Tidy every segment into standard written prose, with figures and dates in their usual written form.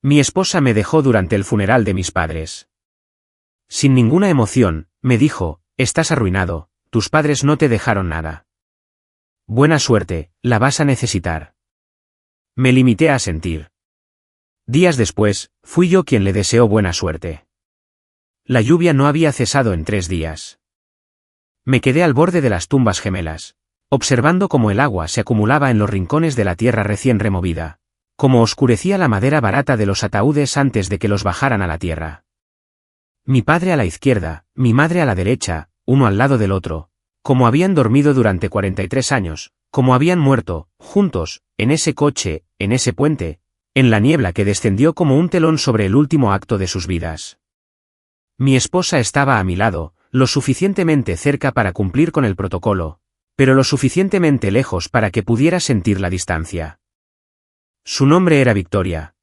Mi esposa me dejó durante el funeral de mis padres. Sin ninguna emoción, me dijo, estás arruinado, tus padres no te dejaron nada. Buena suerte, la vas a necesitar. Me limité a asentir. Días después, fui yo quien le deseó buena suerte. La lluvia no había cesado en 3 días. Me quedé al borde de las tumbas gemelas, observando cómo el agua se acumulaba en los rincones de la tierra recién removida, cómo oscurecía la madera barata de los ataúdes antes de que los bajaran a la tierra. Mi padre a la izquierda, mi madre a la derecha, uno al lado del otro, como habían dormido durante 43 años, como habían muerto, juntos, en ese coche, en ese puente, en la niebla que descendió como un telón sobre el último acto de sus vidas. Mi esposa estaba a mi lado, lo suficientemente cerca para cumplir con el protocolo, pero lo suficientemente lejos para que pudiera sentir la distancia. Su nombre era Victoria.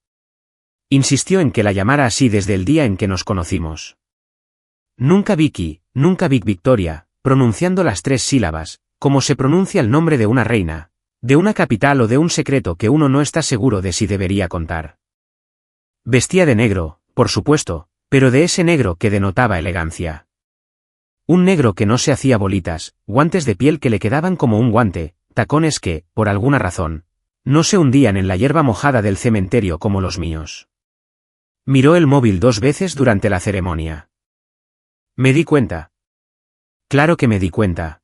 Insistió en que la llamara así desde el día en que nos conocimos. Nunca Vicky, nunca Victoria, pronunciando las 3 sílabas, como se pronuncia el nombre de una reina, de una capital o de un secreto que uno no está seguro de si debería contar. Vestía de negro, por supuesto, pero de ese negro que denotaba elegancia. Un negro que no se hacía bolitas, guantes de piel que le quedaban como un guante, tacones que, por alguna razón, no se hundían en la hierba mojada del cementerio como los míos. Miró el móvil 2 veces durante la ceremonia. Me di cuenta. Claro que me di cuenta.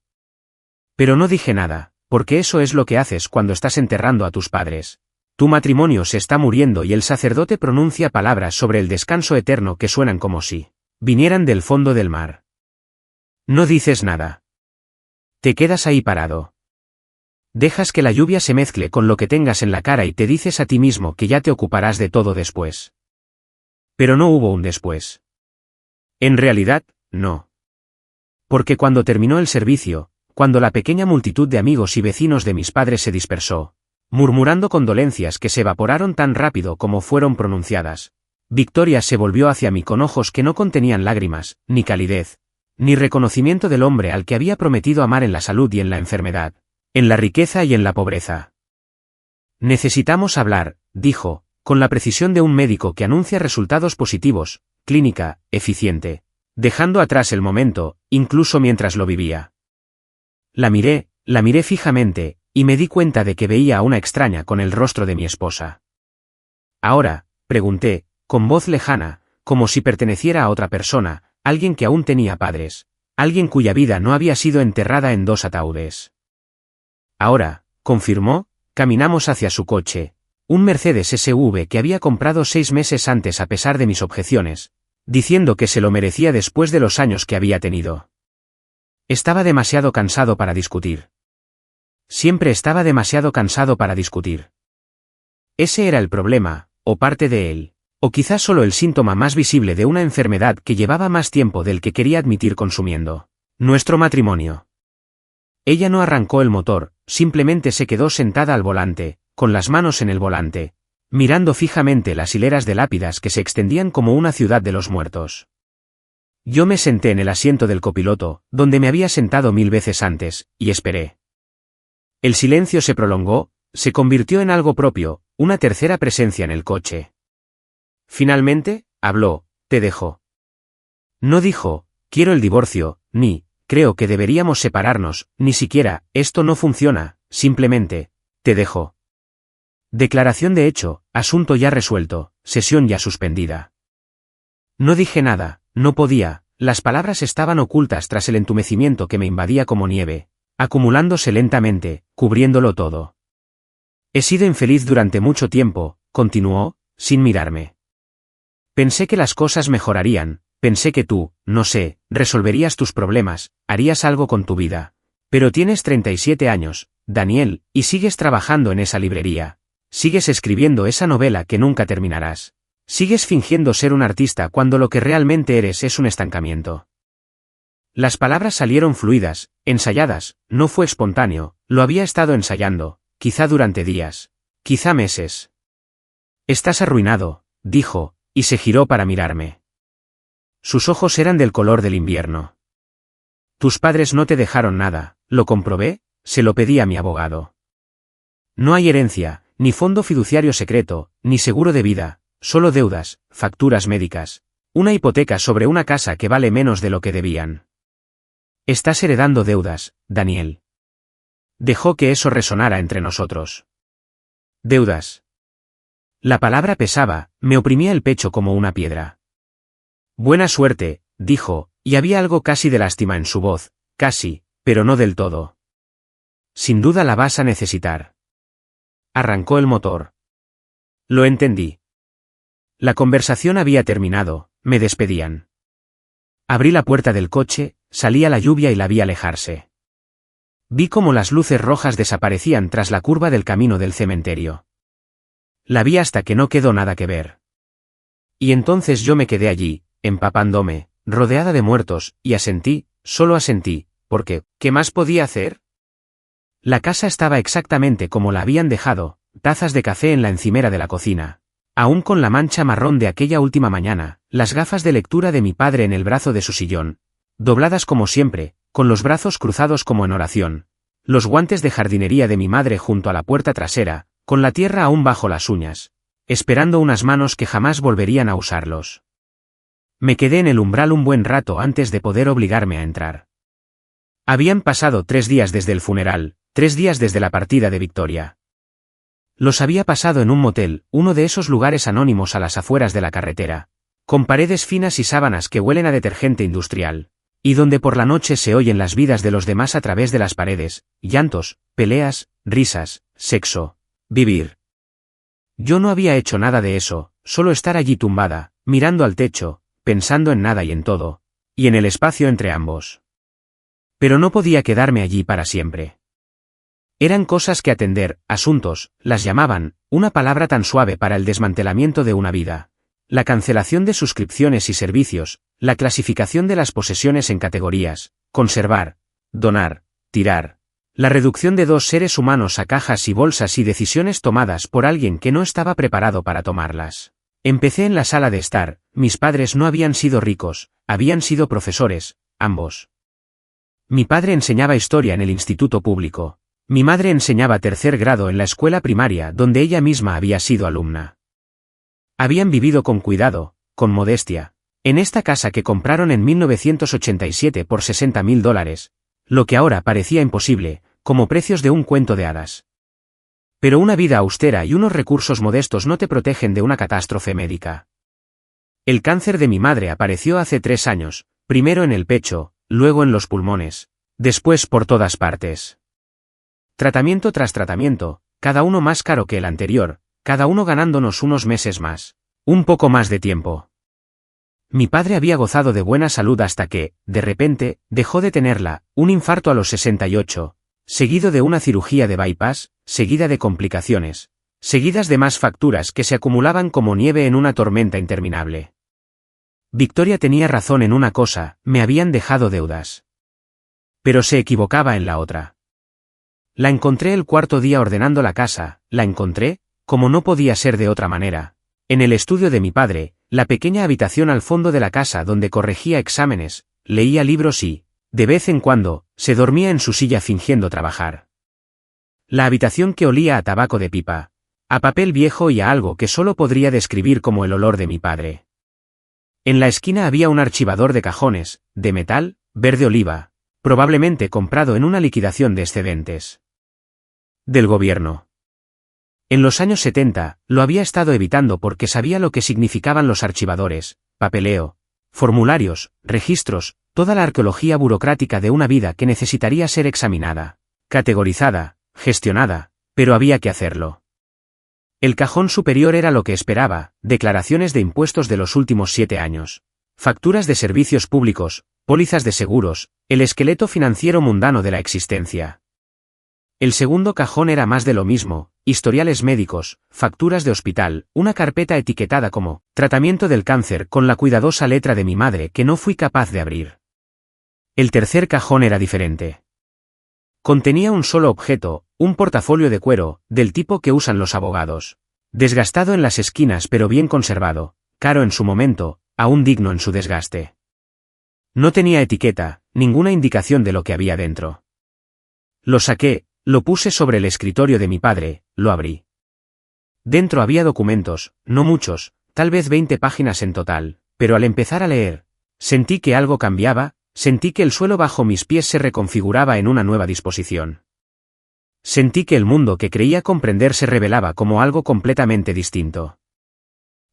Pero no dije nada, porque eso es lo que haces cuando estás enterrando a tus padres. Tu matrimonio se está muriendo y el sacerdote pronuncia palabras sobre el descanso eterno que suenan como si vinieran del fondo del mar. No dices nada. Te quedas ahí parado. Dejas que la lluvia se mezcle con lo que tengas en la cara y te dices a ti mismo que ya te ocuparás de todo después. Pero no hubo un después. En realidad, no. Porque cuando terminó el servicio, cuando la pequeña multitud de amigos y vecinos de mis padres se dispersó, murmurando condolencias que se evaporaron tan rápido como fueron pronunciadas, Victoria se volvió hacia mí con ojos que no contenían lágrimas, ni calidez, ni reconocimiento del hombre al que había prometido amar en la salud y en la enfermedad, en la riqueza y en la pobreza. Necesitamos hablar, dijo, con la precisión de un médico que anuncia resultados positivos, clínica, eficiente, dejando atrás el momento, incluso mientras lo vivía. La miré fijamente, y me di cuenta de que veía a una extraña con el rostro de mi esposa. Ahora, pregunté, con voz lejana, como si perteneciera a otra persona, alguien que aún tenía padres, alguien cuya vida no había sido enterrada en 2 ataúdes. Ahora, confirmó, caminamos hacia su coche, un Mercedes SV que había comprado 6 meses antes a pesar de mis objeciones, diciendo que se lo merecía después de los años que había tenido. Estaba demasiado cansado para discutir. Siempre estaba demasiado cansado para discutir. Ese era el problema, o parte de él, o quizás solo el síntoma más visible de una enfermedad que llevaba más tiempo del que quería admitir consumiendo nuestro matrimonio. Ella no arrancó el motor, simplemente se quedó sentada al volante, con las manos en el volante, mirando fijamente las hileras de lápidas que se extendían como una ciudad de los muertos. Yo me senté en el asiento del copiloto, donde me había sentado 1000 veces antes, y esperé. El silencio se prolongó, se convirtió en algo propio, una tercera presencia en el coche. Finalmente, habló, te dejo. No dijo, quiero el divorcio, ni, creo que deberíamos separarnos, ni siquiera, esto no funciona, simplemente, te dejo. Declaración de hecho, asunto ya resuelto, sesión ya suspendida. No dije nada, no podía, las palabras estaban ocultas tras el entumecimiento que me invadía como nieve, acumulándose lentamente, cubriéndolo todo. He sido infeliz durante mucho tiempo, continuó, sin mirarme. Pensé que las cosas mejorarían, pensé que tú, no sé, resolverías tus problemas, harías algo con tu vida. Pero tienes 37 años, Daniel, y sigues trabajando en esa librería. Sigues escribiendo esa novela que nunca terminarás. Sigues fingiendo ser un artista cuando lo que realmente eres es un estancamiento. Las palabras salieron fluidas, ensayadas, no fue espontáneo, lo había estado ensayando, quizá durante días, quizá meses. Estás arruinado, dijo, y se giró para mirarme. Sus ojos eran del color del invierno. Tus padres no te dejaron nada, lo comprobé, se lo pedí a mi abogado. No hay herencia, ni fondo fiduciario secreto, ni seguro de vida, solo deudas, facturas médicas, una hipoteca sobre una casa que vale menos de lo que debían. Estás heredando deudas, Daniel. Dejó que eso resonara entre nosotros. Deudas. La palabra pesaba, me oprimía el pecho como una piedra. Buena suerte, dijo, y había algo casi de lástima en su voz, casi, pero no del todo. Sin duda la vas a necesitar. Arrancó el motor. Lo entendí. La conversación había terminado, me despedían. Abrí la puerta del coche, salía la lluvia y la vi alejarse. Vi cómo las luces rojas desaparecían tras la curva del camino del cementerio. La vi hasta que no quedó nada que ver. Y entonces yo me quedé allí, empapándome, rodeada de muertos, y asentí, solo asentí, porque, ¿qué más podía hacer? La casa estaba exactamente como la habían dejado, tazas de café en la encimera de la cocina, aún con la mancha marrón de aquella última mañana, las gafas de lectura de mi padre en el brazo de su sillón, dobladas como siempre, con los brazos cruzados como en oración, los guantes de jardinería de mi madre junto a la puerta trasera, con la tierra aún bajo las uñas, esperando unas manos que jamás volverían a usarlos. Me quedé en el umbral un buen rato antes de poder obligarme a entrar. Habían pasado 3 días desde el funeral, 3 días desde la partida de Victoria. Los había pasado en un motel, uno de esos lugares anónimos a las afueras de la carretera, con paredes finas y sábanas que huelen a detergente industrial, y donde por la noche se oyen las vidas de los demás a través de las paredes, llantos, peleas, risas, sexo, vivir. Yo no había hecho nada de eso, solo estar allí tumbada, mirando al techo, pensando en nada y en todo, y en el espacio entre ambos. Pero no podía quedarme allí para siempre. Eran cosas que atender, asuntos, las llamaban, una palabra tan suave para el desmantelamiento de una vida. La cancelación de suscripciones y servicios, la clasificación de las posesiones en categorías, conservar, donar, tirar. La reducción de 2 seres humanos a cajas y bolsas y decisiones tomadas por alguien que no estaba preparado para tomarlas. Empecé en la sala de estar, mis padres no habían sido ricos, habían sido profesores, ambos. Mi padre enseñaba historia en el instituto público. Mi madre enseñaba 3er grado en la escuela primaria donde ella misma había sido alumna. Habían vivido con cuidado, con modestia, en esta casa que compraron en 1987 por $60.000, lo que ahora parecía imposible, como precios de un cuento de hadas. Pero una vida austera y unos recursos modestos no te protegen de una catástrofe médica. El cáncer de mi madre apareció hace 3 años, primero en el pecho, luego en los pulmones, después por todas partes. Tratamiento tras tratamiento, cada uno más caro que el anterior, cada uno ganándonos unos meses más, un poco más de tiempo. Mi padre había gozado de buena salud hasta que, de repente, dejó de tenerla, un infarto a los 68, seguido de una cirugía de bypass, seguida de complicaciones, seguidas de más facturas que se acumulaban como nieve en una tormenta interminable. Victoria tenía razón en una cosa, me habían dejado deudas. Pero se equivocaba en la otra. La encontré el 4.º día ordenando la casa, la encontré, como no podía ser de otra manera, en el estudio de mi padre, la pequeña habitación al fondo de la casa donde corregía exámenes, leía libros y, de vez en cuando, se dormía en su silla fingiendo trabajar. La habitación que olía a tabaco de pipa, a papel viejo y a algo que solo podría describir como el olor de mi padre. En la esquina había un archivador de cajones, de metal, verde oliva, probablemente comprado en una liquidación de excedentes del gobierno. En los años 70, lo había estado evitando porque sabía lo que significaban los archivadores, papeleo, formularios, registros, toda la arqueología burocrática de una vida que necesitaría ser examinada, categorizada, gestionada, pero había que hacerlo. El cajón superior era lo que esperaba, declaraciones de impuestos de los últimos 7 años, facturas de servicios públicos, pólizas de seguros, el esqueleto financiero mundano de la existencia. El segundo cajón era más de lo mismo, historiales médicos, facturas de hospital, una carpeta etiquetada como tratamiento del cáncer con la cuidadosa letra de mi madre que no fui capaz de abrir. El tercer cajón era diferente. Contenía un solo objeto, un portafolio de cuero, del tipo que usan los abogados. Desgastado en las esquinas pero bien conservado, caro en su momento, aún digno en su desgaste. No tenía etiqueta, ninguna indicación de lo que había dentro. Lo saqué, lo puse sobre el escritorio de mi padre, lo abrí. Dentro había documentos, no muchos, tal vez 20 páginas en total, pero al empezar a leer, sentí que algo cambiaba, sentí que el suelo bajo mis pies se reconfiguraba en una nueva disposición. Sentí que el mundo que creía comprender se revelaba como algo completamente distinto.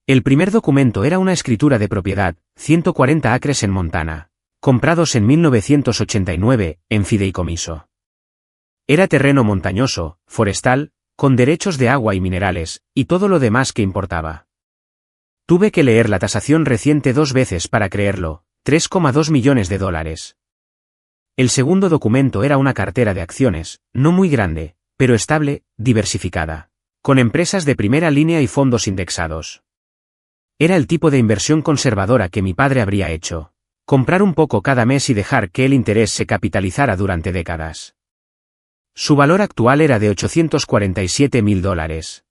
El primer documento era una escritura de propiedad, 140 acres en Montana, comprados en 1989, en fideicomiso. Era terreno montañoso, forestal, con derechos de agua y minerales, y todo lo demás que importaba. Tuve que leer la tasación reciente 2 veces para creerlo, $3,2 millones. El segundo documento era una cartera de acciones, no muy grande, pero estable, diversificada, con empresas de primera línea y fondos indexados. Era el tipo de inversión conservadora que mi padre habría hecho. Comprar un poco cada mes y dejar que el interés se capitalizara durante décadas. Su valor actual era de $847.000.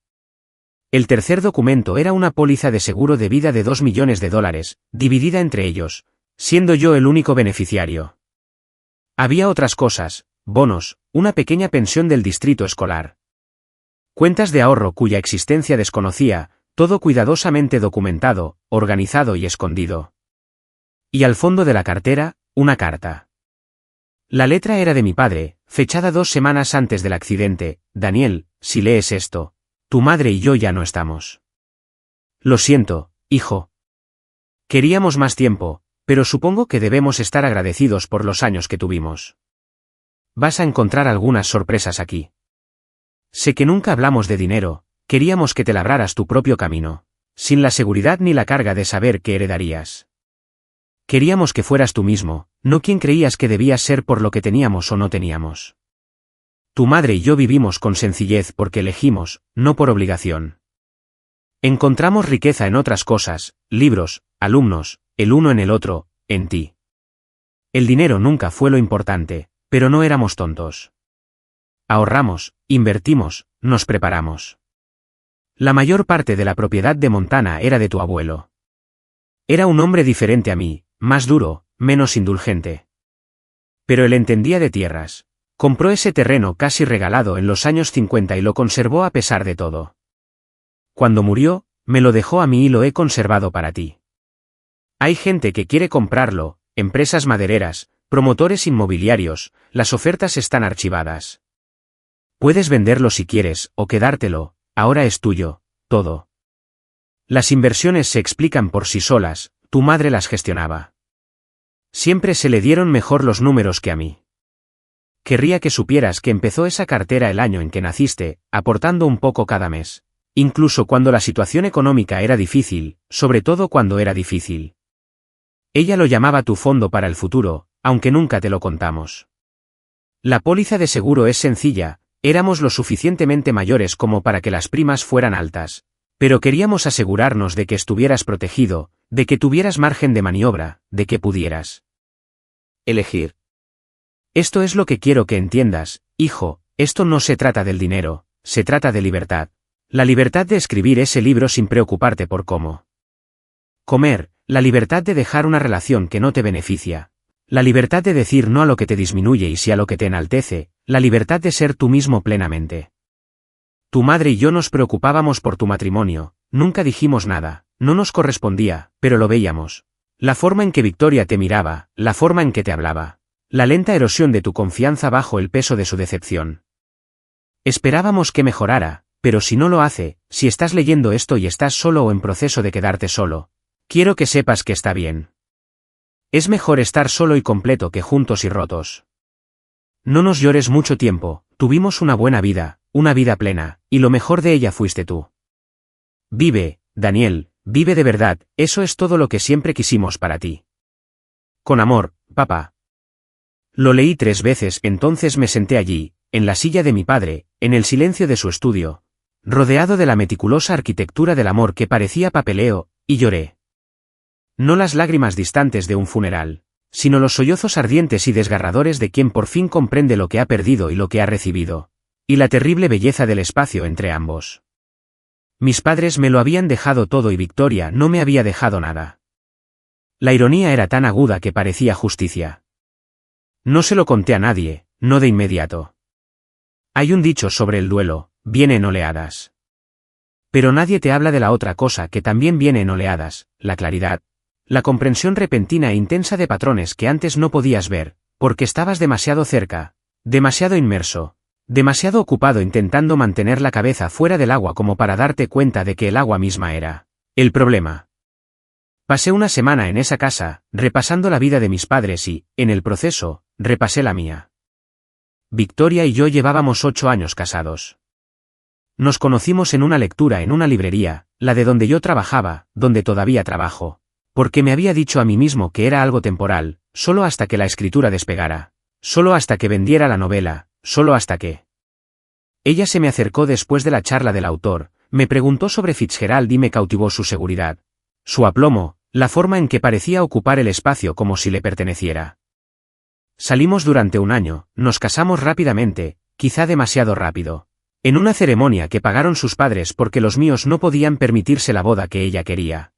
El tercer documento era una póliza de seguro de vida de $2 millones, dividida entre ellos, siendo yo el único beneficiario. Había otras cosas, bonos, una pequeña pensión del distrito escolar. Cuentas de ahorro cuya existencia desconocía, todo cuidadosamente documentado, organizado y escondido. Y al fondo de la cartera, una carta. La letra era de mi padre, fechada 2 semanas antes del accidente. Daniel, si lees esto, tu madre y yo ya no estamos. Lo siento, hijo. Queríamos más tiempo, pero supongo que debemos estar agradecidos por los años que tuvimos. Vas a encontrar algunas sorpresas aquí. Sé que nunca hablamos de dinero, queríamos que te labraras tu propio camino, sin la seguridad ni la carga de saber qué heredarías. Queríamos que fueras tú mismo, no quien creías que debías ser por lo que teníamos o no teníamos. Tu madre y yo vivimos con sencillez porque elegimos, no por obligación. Encontramos riqueza en otras cosas, libros, alumnos, el uno en el otro, en ti. El dinero nunca fue lo importante, pero no éramos tontos. Ahorramos, invertimos, nos preparamos. La mayor parte de la propiedad de Montana era de tu abuelo. Era un hombre diferente a mí, más duro, menos indulgente. Pero él entendía de tierras. Compró ese terreno casi regalado en los años 50 y lo conservó a pesar de todo. Cuando murió, me lo dejó a mí y lo he conservado para ti. Hay gente que quiere comprarlo, empresas madereras, promotores inmobiliarios, las ofertas están archivadas. Puedes venderlo si quieres, o quedártelo, ahora es tuyo, todo. Las inversiones se explican por sí solas, tu madre las gestionaba. Siempre se le dieron mejor los números que a mí. Querría que supieras que empezó esa cartera el año en que naciste, aportando un poco cada mes. Incluso cuando la situación económica era difícil, sobre todo cuando era difícil. Ella lo llamaba tu fondo para el futuro, aunque nunca te lo contamos. La póliza de seguro es sencilla, éramos lo suficientemente mayores como para que las primas fueran altas, pero queríamos asegurarnos de que estuvieras protegido, de que tuvieras margen de maniobra, de que pudieras elegir. Esto es lo que quiero que entiendas, hijo, esto no se trata del dinero, se trata de libertad. La libertad de escribir ese libro sin preocuparte por cómo comer, la libertad de dejar una relación que no te beneficia, la libertad de decir no a lo que te disminuye y sí a lo que te enaltece, la libertad de ser tú mismo plenamente. Tu madre y yo nos preocupábamos por tu matrimonio, nunca dijimos nada, no nos correspondía, pero lo veíamos. La forma en que Victoria te miraba, la forma en que te hablaba, la lenta erosión de tu confianza bajo el peso de su decepción. Esperábamos que mejorara, pero si no lo hace, si estás leyendo esto y estás solo o en proceso de quedarte solo, quiero que sepas que está bien. Es mejor estar solo y completo que juntos y rotos. No nos llores mucho tiempo, tuvimos una buena vida, una vida plena, y lo mejor de ella fuiste tú. Vive, Daniel, vive de verdad, eso es todo lo que siempre quisimos para ti. Con amor, papá. Lo leí 3 veces, entonces me senté allí, en la silla de mi padre, en el silencio de su estudio, rodeado de la meticulosa arquitectura del amor que parecía papeleo, y lloré. No las lágrimas distantes de un funeral, sino los sollozos ardientes y desgarradores de quien por fin comprende lo que ha perdido y lo que ha recibido, y la terrible belleza del espacio entre ambos. Mis padres me lo habían dejado todo y Victoria no me había dejado nada. La ironía era tan aguda que parecía justicia. No se lo conté a nadie, no de inmediato. Hay un dicho sobre el duelo, viene en oleadas. Pero nadie te habla de la otra cosa que también viene en oleadas, la claridad. La comprensión repentina e intensa de patrones que antes no podías ver, porque estabas demasiado cerca, demasiado inmerso, demasiado ocupado intentando mantener la cabeza fuera del agua como para darte cuenta de que el agua misma era el problema. Pasé una semana en esa casa, repasando la vida de mis padres y, en el proceso, repasé la mía. Victoria y yo llevábamos 8 años casados. Nos conocimos en una lectura en una librería, la de donde yo trabajaba, donde todavía trabajo. Porque me había dicho a mí mismo que era algo temporal, solo hasta que la escritura despegara, solo hasta que vendiera la novela, solo hasta que... Ella se me acercó después de la charla del autor, me preguntó sobre Fitzgerald y me cautivó su seguridad, su aplomo, la forma en que parecía ocupar el espacio como si le perteneciera. Salimos durante un año, nos casamos rápidamente, quizá demasiado rápido. En una ceremonia que pagaron sus padres porque los míos no podían permitirse la boda que ella quería.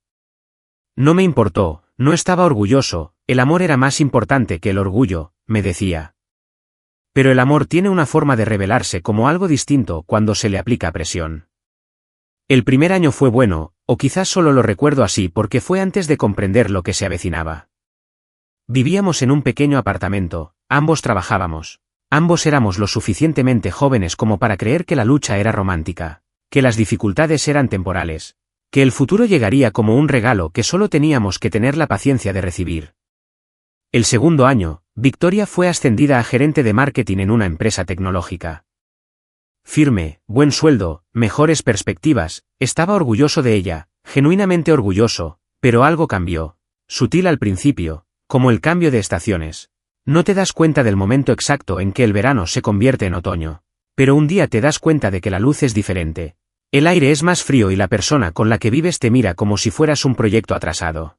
No me importó, no estaba orgulloso, el amor era más importante que el orgullo, me decía. Pero el amor tiene una forma de revelarse como algo distinto cuando se le aplica presión. El primer año fue bueno, o quizás solo lo recuerdo así porque fue antes de comprender lo que se avecinaba. Vivíamos en un pequeño apartamento, ambos trabajábamos, ambos éramos lo suficientemente jóvenes como para creer que la lucha era romántica, que las dificultades eran temporales. Que el futuro llegaría como un regalo que solo teníamos que tener la paciencia de recibir. El segundo año, Victoria fue ascendida a gerente de marketing en una empresa tecnológica. Firme, buen sueldo, mejores perspectivas, estaba orgulloso de ella, genuinamente orgulloso, pero algo cambió. Sutil al principio, como el cambio de estaciones. No te das cuenta del momento exacto en que el verano se convierte en otoño. Pero un día te das cuenta de que la luz es diferente. El aire es más frío y la persona con la que vives te mira como si fueras un proyecto atrasado.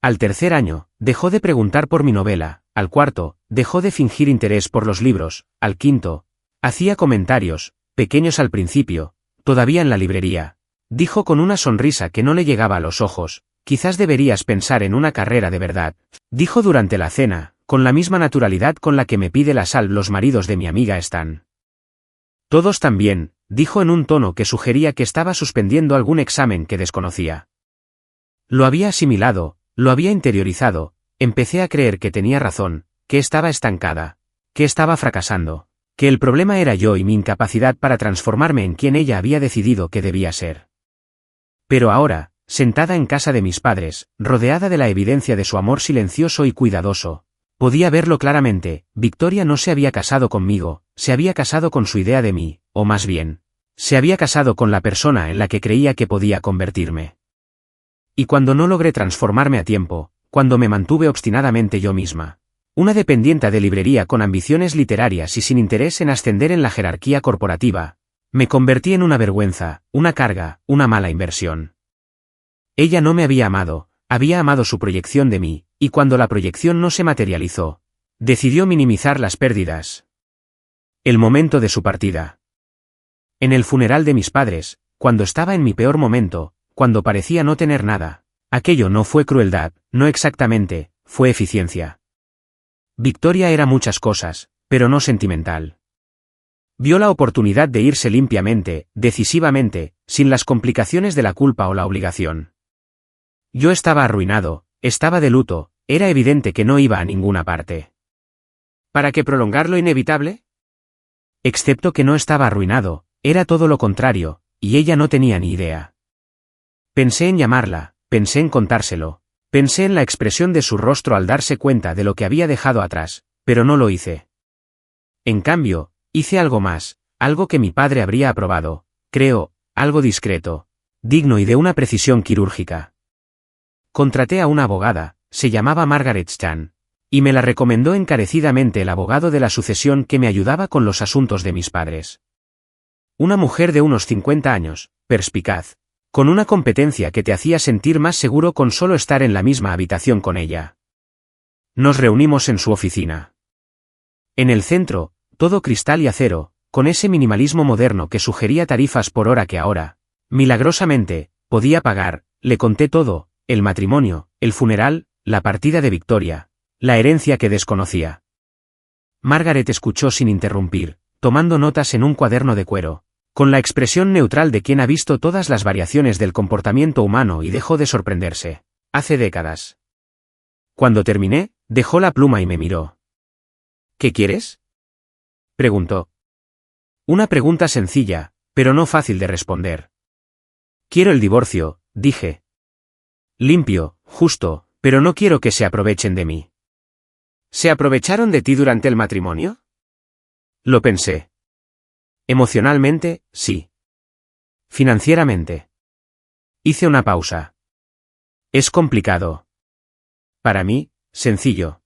Al tercer año, dejó de preguntar por mi novela, al cuarto, dejó de fingir interés por los libros, al quinto, hacía comentarios, pequeños al principio, todavía en la librería. Dijo con una sonrisa que no le llegaba a los ojos, quizás deberías pensar en una carrera de verdad. Dijo durante la cena, con la misma naturalidad con la que me pide la sal los maridos de mi amiga Stan. Todos también, dijo en un tono que sugería que estaba suspendiendo algún examen que desconocía. Lo había asimilado, lo había interiorizado, empecé a creer que tenía razón, que estaba estancada, que estaba fracasando, que el problema era yo y mi incapacidad para transformarme en quien ella había decidido que debía ser. Pero ahora, sentada en casa de mis padres, rodeada de la evidencia de su amor silencioso y cuidadoso, podía verlo claramente. Victoria no se había casado conmigo, se había casado con su idea de mí, o más bien, se había casado con la persona en la que creía que podía convertirme. Y cuando no logré transformarme a tiempo, cuando me mantuve obstinadamente yo misma, una dependienta de librería con ambiciones literarias y sin interés en ascender en la jerarquía corporativa, me convertí en una vergüenza, una carga, una mala inversión. Ella no me había amado su proyección de mí, y cuando la proyección no se materializó, decidió minimizar las pérdidas. El momento de su partida. En el funeral de mis padres, cuando estaba en mi peor momento, cuando parecía no tener nada, aquello no fue crueldad, no exactamente, fue eficiencia. Victoria era muchas cosas, pero no sentimental. Vio la oportunidad de irse limpiamente, decisivamente, sin las complicaciones de la culpa o la obligación. Yo estaba arruinado, estaba de luto, era evidente que no iba a ninguna parte. ¿Para qué prolongar lo inevitable? Excepto que no estaba arruinado, era todo lo contrario, y ella no tenía ni idea. Pensé en llamarla, pensé en contárselo, pensé en la expresión de su rostro al darse cuenta de lo que había dejado atrás, pero no lo hice. En cambio, hice algo más, algo que mi padre habría aprobado, creo, algo discreto, digno y de una precisión quirúrgica. Contraté a una abogada, se llamaba Margaret Chan, y me la recomendó encarecidamente el abogado de la sucesión que me ayudaba con los asuntos de mis padres. Una mujer de unos 50 años, perspicaz, con una competencia que te hacía sentir más seguro con solo estar en la misma habitación con ella. Nos reunimos en su oficina. En el centro, todo cristal y acero, con ese minimalismo moderno que sugería tarifas por hora que ahora, milagrosamente, podía pagar. Le conté todo, el matrimonio, el funeral, la partida de Victoria, la herencia que desconocía. Margaret escuchó sin interrumpir, tomando notas en un cuaderno de cuero, Con la expresión neutral de quien ha visto todas las variaciones del comportamiento humano y dejó de sorprenderse. Hace décadas. Cuando terminé, dejó la pluma y me miró. ¿Qué quieres?, preguntó. Una pregunta sencilla, pero no fácil de responder. Quiero el divorcio, dije. Limpio, justo, pero no quiero que se aprovechen de mí. ¿Se aprovecharon de ti durante el matrimonio? Lo pensé. Emocionalmente, sí. Financieramente. Hice una pausa. Es complicado. Para mí, sencillo.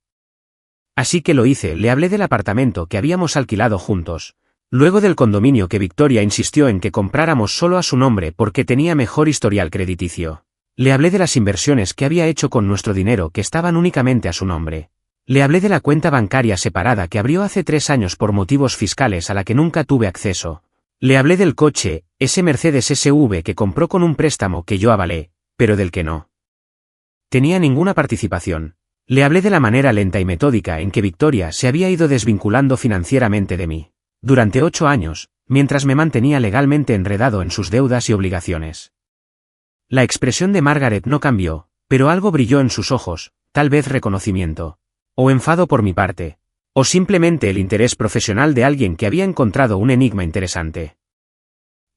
Así que lo hice, le hablé del apartamento que habíamos alquilado juntos, luego del condominio que Victoria insistió en que compráramos solo a su nombre porque tenía mejor historial crediticio. Le hablé de las inversiones que había hecho con nuestro dinero que estaban únicamente a su nombre. Le hablé de la cuenta bancaria separada que abrió hace 3 años por motivos fiscales a la que nunca tuve acceso. Le hablé del coche, ese Mercedes SV que compró con un préstamo que yo avalé, pero del que no tenía ninguna participación. Le hablé de la manera lenta y metódica en que Victoria se había ido desvinculando financieramente de mí. Durante 8 años, mientras me mantenía legalmente enredado en sus deudas y obligaciones. La expresión de Margaret no cambió, pero algo brilló en sus ojos, tal vez reconocimiento. O enfado por mi parte. O simplemente el interés profesional de alguien que había encontrado un enigma interesante.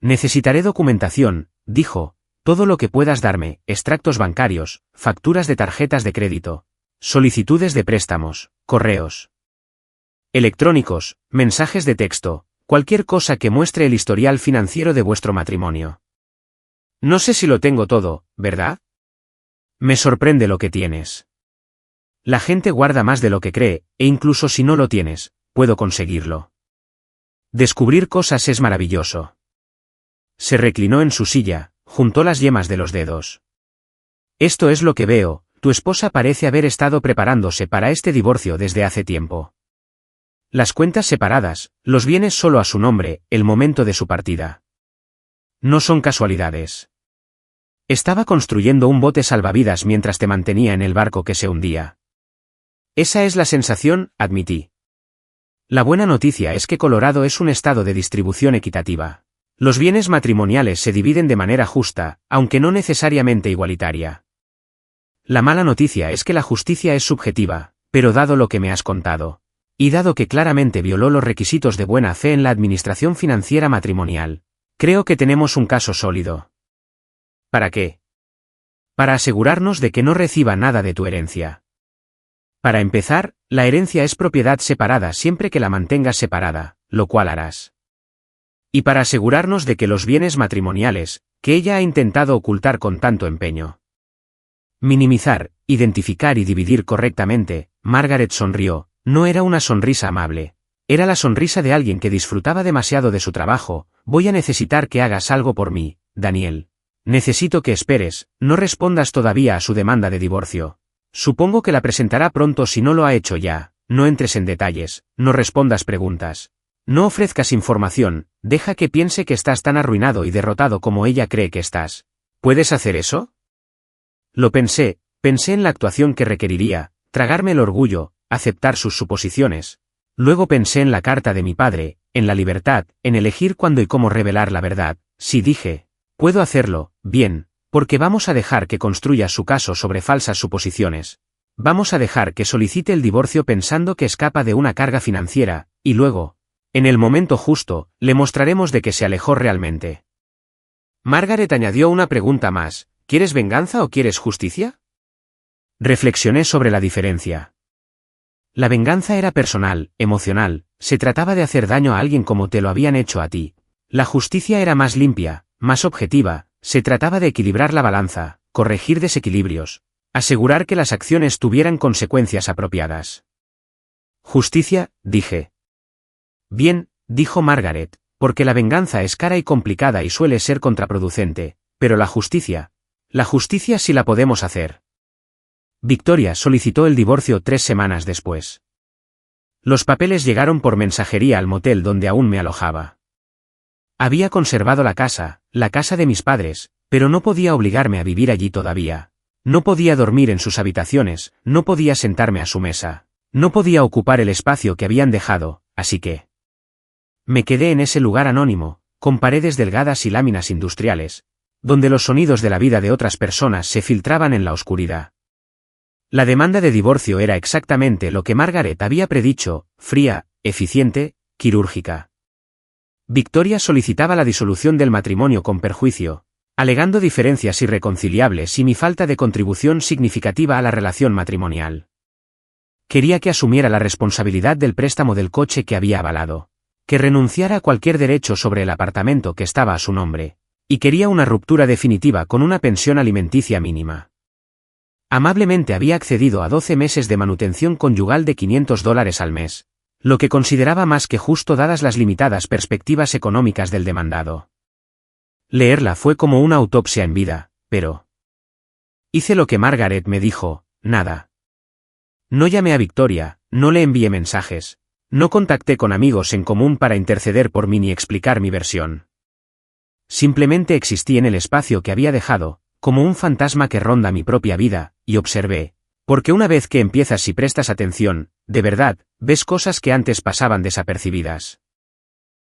Necesitaré documentación, dijo, todo lo que puedas darme, extractos bancarios, facturas de tarjetas de crédito, solicitudes de préstamos, correos electrónicos, mensajes de texto, cualquier cosa que muestre el historial financiero de vuestro matrimonio. No sé si lo tengo todo, ¿verdad? Me sorprende lo que tienes. La gente guarda más de lo que cree, e incluso si no lo tienes, puedo conseguirlo. Descubrir cosas es maravilloso. Se reclinó en su silla, juntó las yemas de los dedos. Esto es lo que veo, tu esposa parece haber estado preparándose para este divorcio desde hace tiempo. Las cuentas separadas, los bienes solo a su nombre, el momento de su partida. No son casualidades. Estaba construyendo un bote salvavidas mientras te mantenía en el barco que se hundía. Esa es la sensación, admití. La buena noticia es que Colorado es un estado de distribución equitativa. Los bienes matrimoniales se dividen de manera justa, aunque no necesariamente igualitaria. La mala noticia es que la justicia es subjetiva, pero dado lo que me has contado, y dado que claramente violó los requisitos de buena fe en la administración financiera matrimonial, creo que tenemos un caso sólido. ¿Para qué? Para asegurarnos de que no reciba nada de tu herencia. Para empezar, la herencia es propiedad separada siempre que la mantengas separada, lo cual harás. Y para asegurarnos de que los bienes matrimoniales, que ella ha intentado ocultar con tanto empeño. Minimizar, identificar y dividir correctamente, Margaret sonrió, no era una sonrisa amable. Era la sonrisa de alguien que disfrutaba demasiado de su trabajo. Voy a necesitar que hagas algo por mí, Daniel. Necesito que esperes, no respondas todavía a su demanda de divorcio. Supongo que la presentará pronto si no lo ha hecho ya, no entres en detalles, no respondas preguntas. No ofrezcas información, deja que piense que estás tan arruinado y derrotado como ella cree que estás. ¿Puedes hacer eso? Lo pensé en la actuación que requeriría, tragarme el orgullo, aceptar sus suposiciones. Luego pensé en la carta de mi padre, en la libertad, en elegir cuándo y cómo revelar la verdad. Sí, dije, puedo hacerlo, bien. Porque vamos a dejar que construya su caso sobre falsas suposiciones. Vamos a dejar que solicite el divorcio pensando que escapa de una carga financiera, y luego, en el momento justo, le mostraremos de que se alejó realmente. Margaret añadió una pregunta más, ¿quieres venganza o quieres justicia? Reflexioné sobre la diferencia. La venganza era personal, emocional, se trataba de hacer daño a alguien como te lo habían hecho a ti. La justicia era más limpia, más objetiva. Se trataba de equilibrar la balanza, corregir desequilibrios, asegurar que las acciones tuvieran consecuencias apropiadas. Justicia, dije. Bien, dijo Margaret, porque la venganza es cara y complicada y suele ser contraproducente, pero la justicia sí la podemos hacer. Victoria solicitó el divorcio 3 semanas después. Los papeles llegaron por mensajería al motel donde aún me alojaba. Había conservado la casa de mis padres, pero no podía obligarme a vivir allí todavía. No podía dormir en sus habitaciones, no podía sentarme a su mesa, no podía ocupar el espacio que habían dejado, así que me quedé en ese lugar anónimo, con paredes delgadas y láminas industriales, donde los sonidos de la vida de otras personas se filtraban en la oscuridad. La demanda de divorcio era exactamente lo que Margaret había predicho, fría, eficiente, quirúrgica. Victoria solicitaba la disolución del matrimonio con perjuicio, alegando diferencias irreconciliables y mi falta de contribución significativa a la relación matrimonial. Quería que asumiera la responsabilidad del préstamo del coche que había avalado, que renunciara a cualquier derecho sobre el apartamento que estaba a su nombre, y quería una ruptura definitiva con una pensión alimenticia mínima. Amablemente había accedido a 12 meses de manutención conyugal de $500 al mes, lo que consideraba más que justo dadas las limitadas perspectivas económicas del demandado. Leerla fue como una autopsia en vida, pero... hice lo que Margaret me dijo, nada. No llamé a Victoria, no le envié mensajes, no contacté con amigos en común para interceder por mí ni explicar mi versión. Simplemente existí en el espacio que había dejado, como un fantasma que ronda mi propia vida, y observé, porque una vez que empiezas y prestas atención, de verdad, ves cosas que antes pasaban desapercibidas.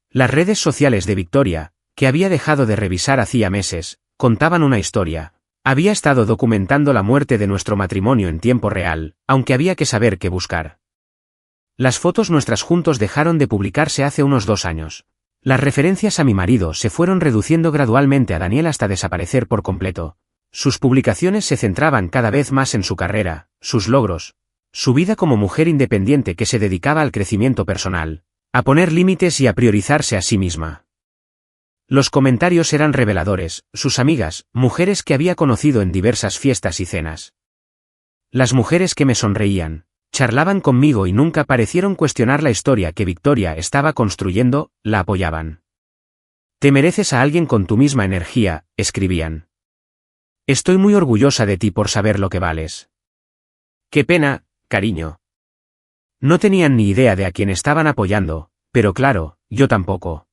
Las redes sociales de Victoria, que había dejado de revisar hacía meses, contaban una historia. Había estado documentando la muerte de nuestro matrimonio en tiempo real, aunque había que saber qué buscar. Las fotos nuestras juntos dejaron de publicarse hace unos 2 años. Las referencias a mi marido se fueron reduciendo gradualmente a Daniel hasta desaparecer por completo. Sus publicaciones se centraban cada vez más en su carrera, sus logros, su vida como mujer independiente que se dedicaba al crecimiento personal, a poner límites y a priorizarse a sí misma. Los comentarios eran reveladores, sus amigas, mujeres que había conocido en diversas fiestas y cenas. Las mujeres que me sonreían, charlaban conmigo y nunca parecieron cuestionar la historia que Victoria estaba construyendo, la apoyaban. Te mereces a alguien con tu misma energía, escribían. Estoy muy orgullosa de ti por saber lo que vales. Qué pena, cariño. No tenían ni idea de a quién estaban apoyando, pero claro, yo tampoco.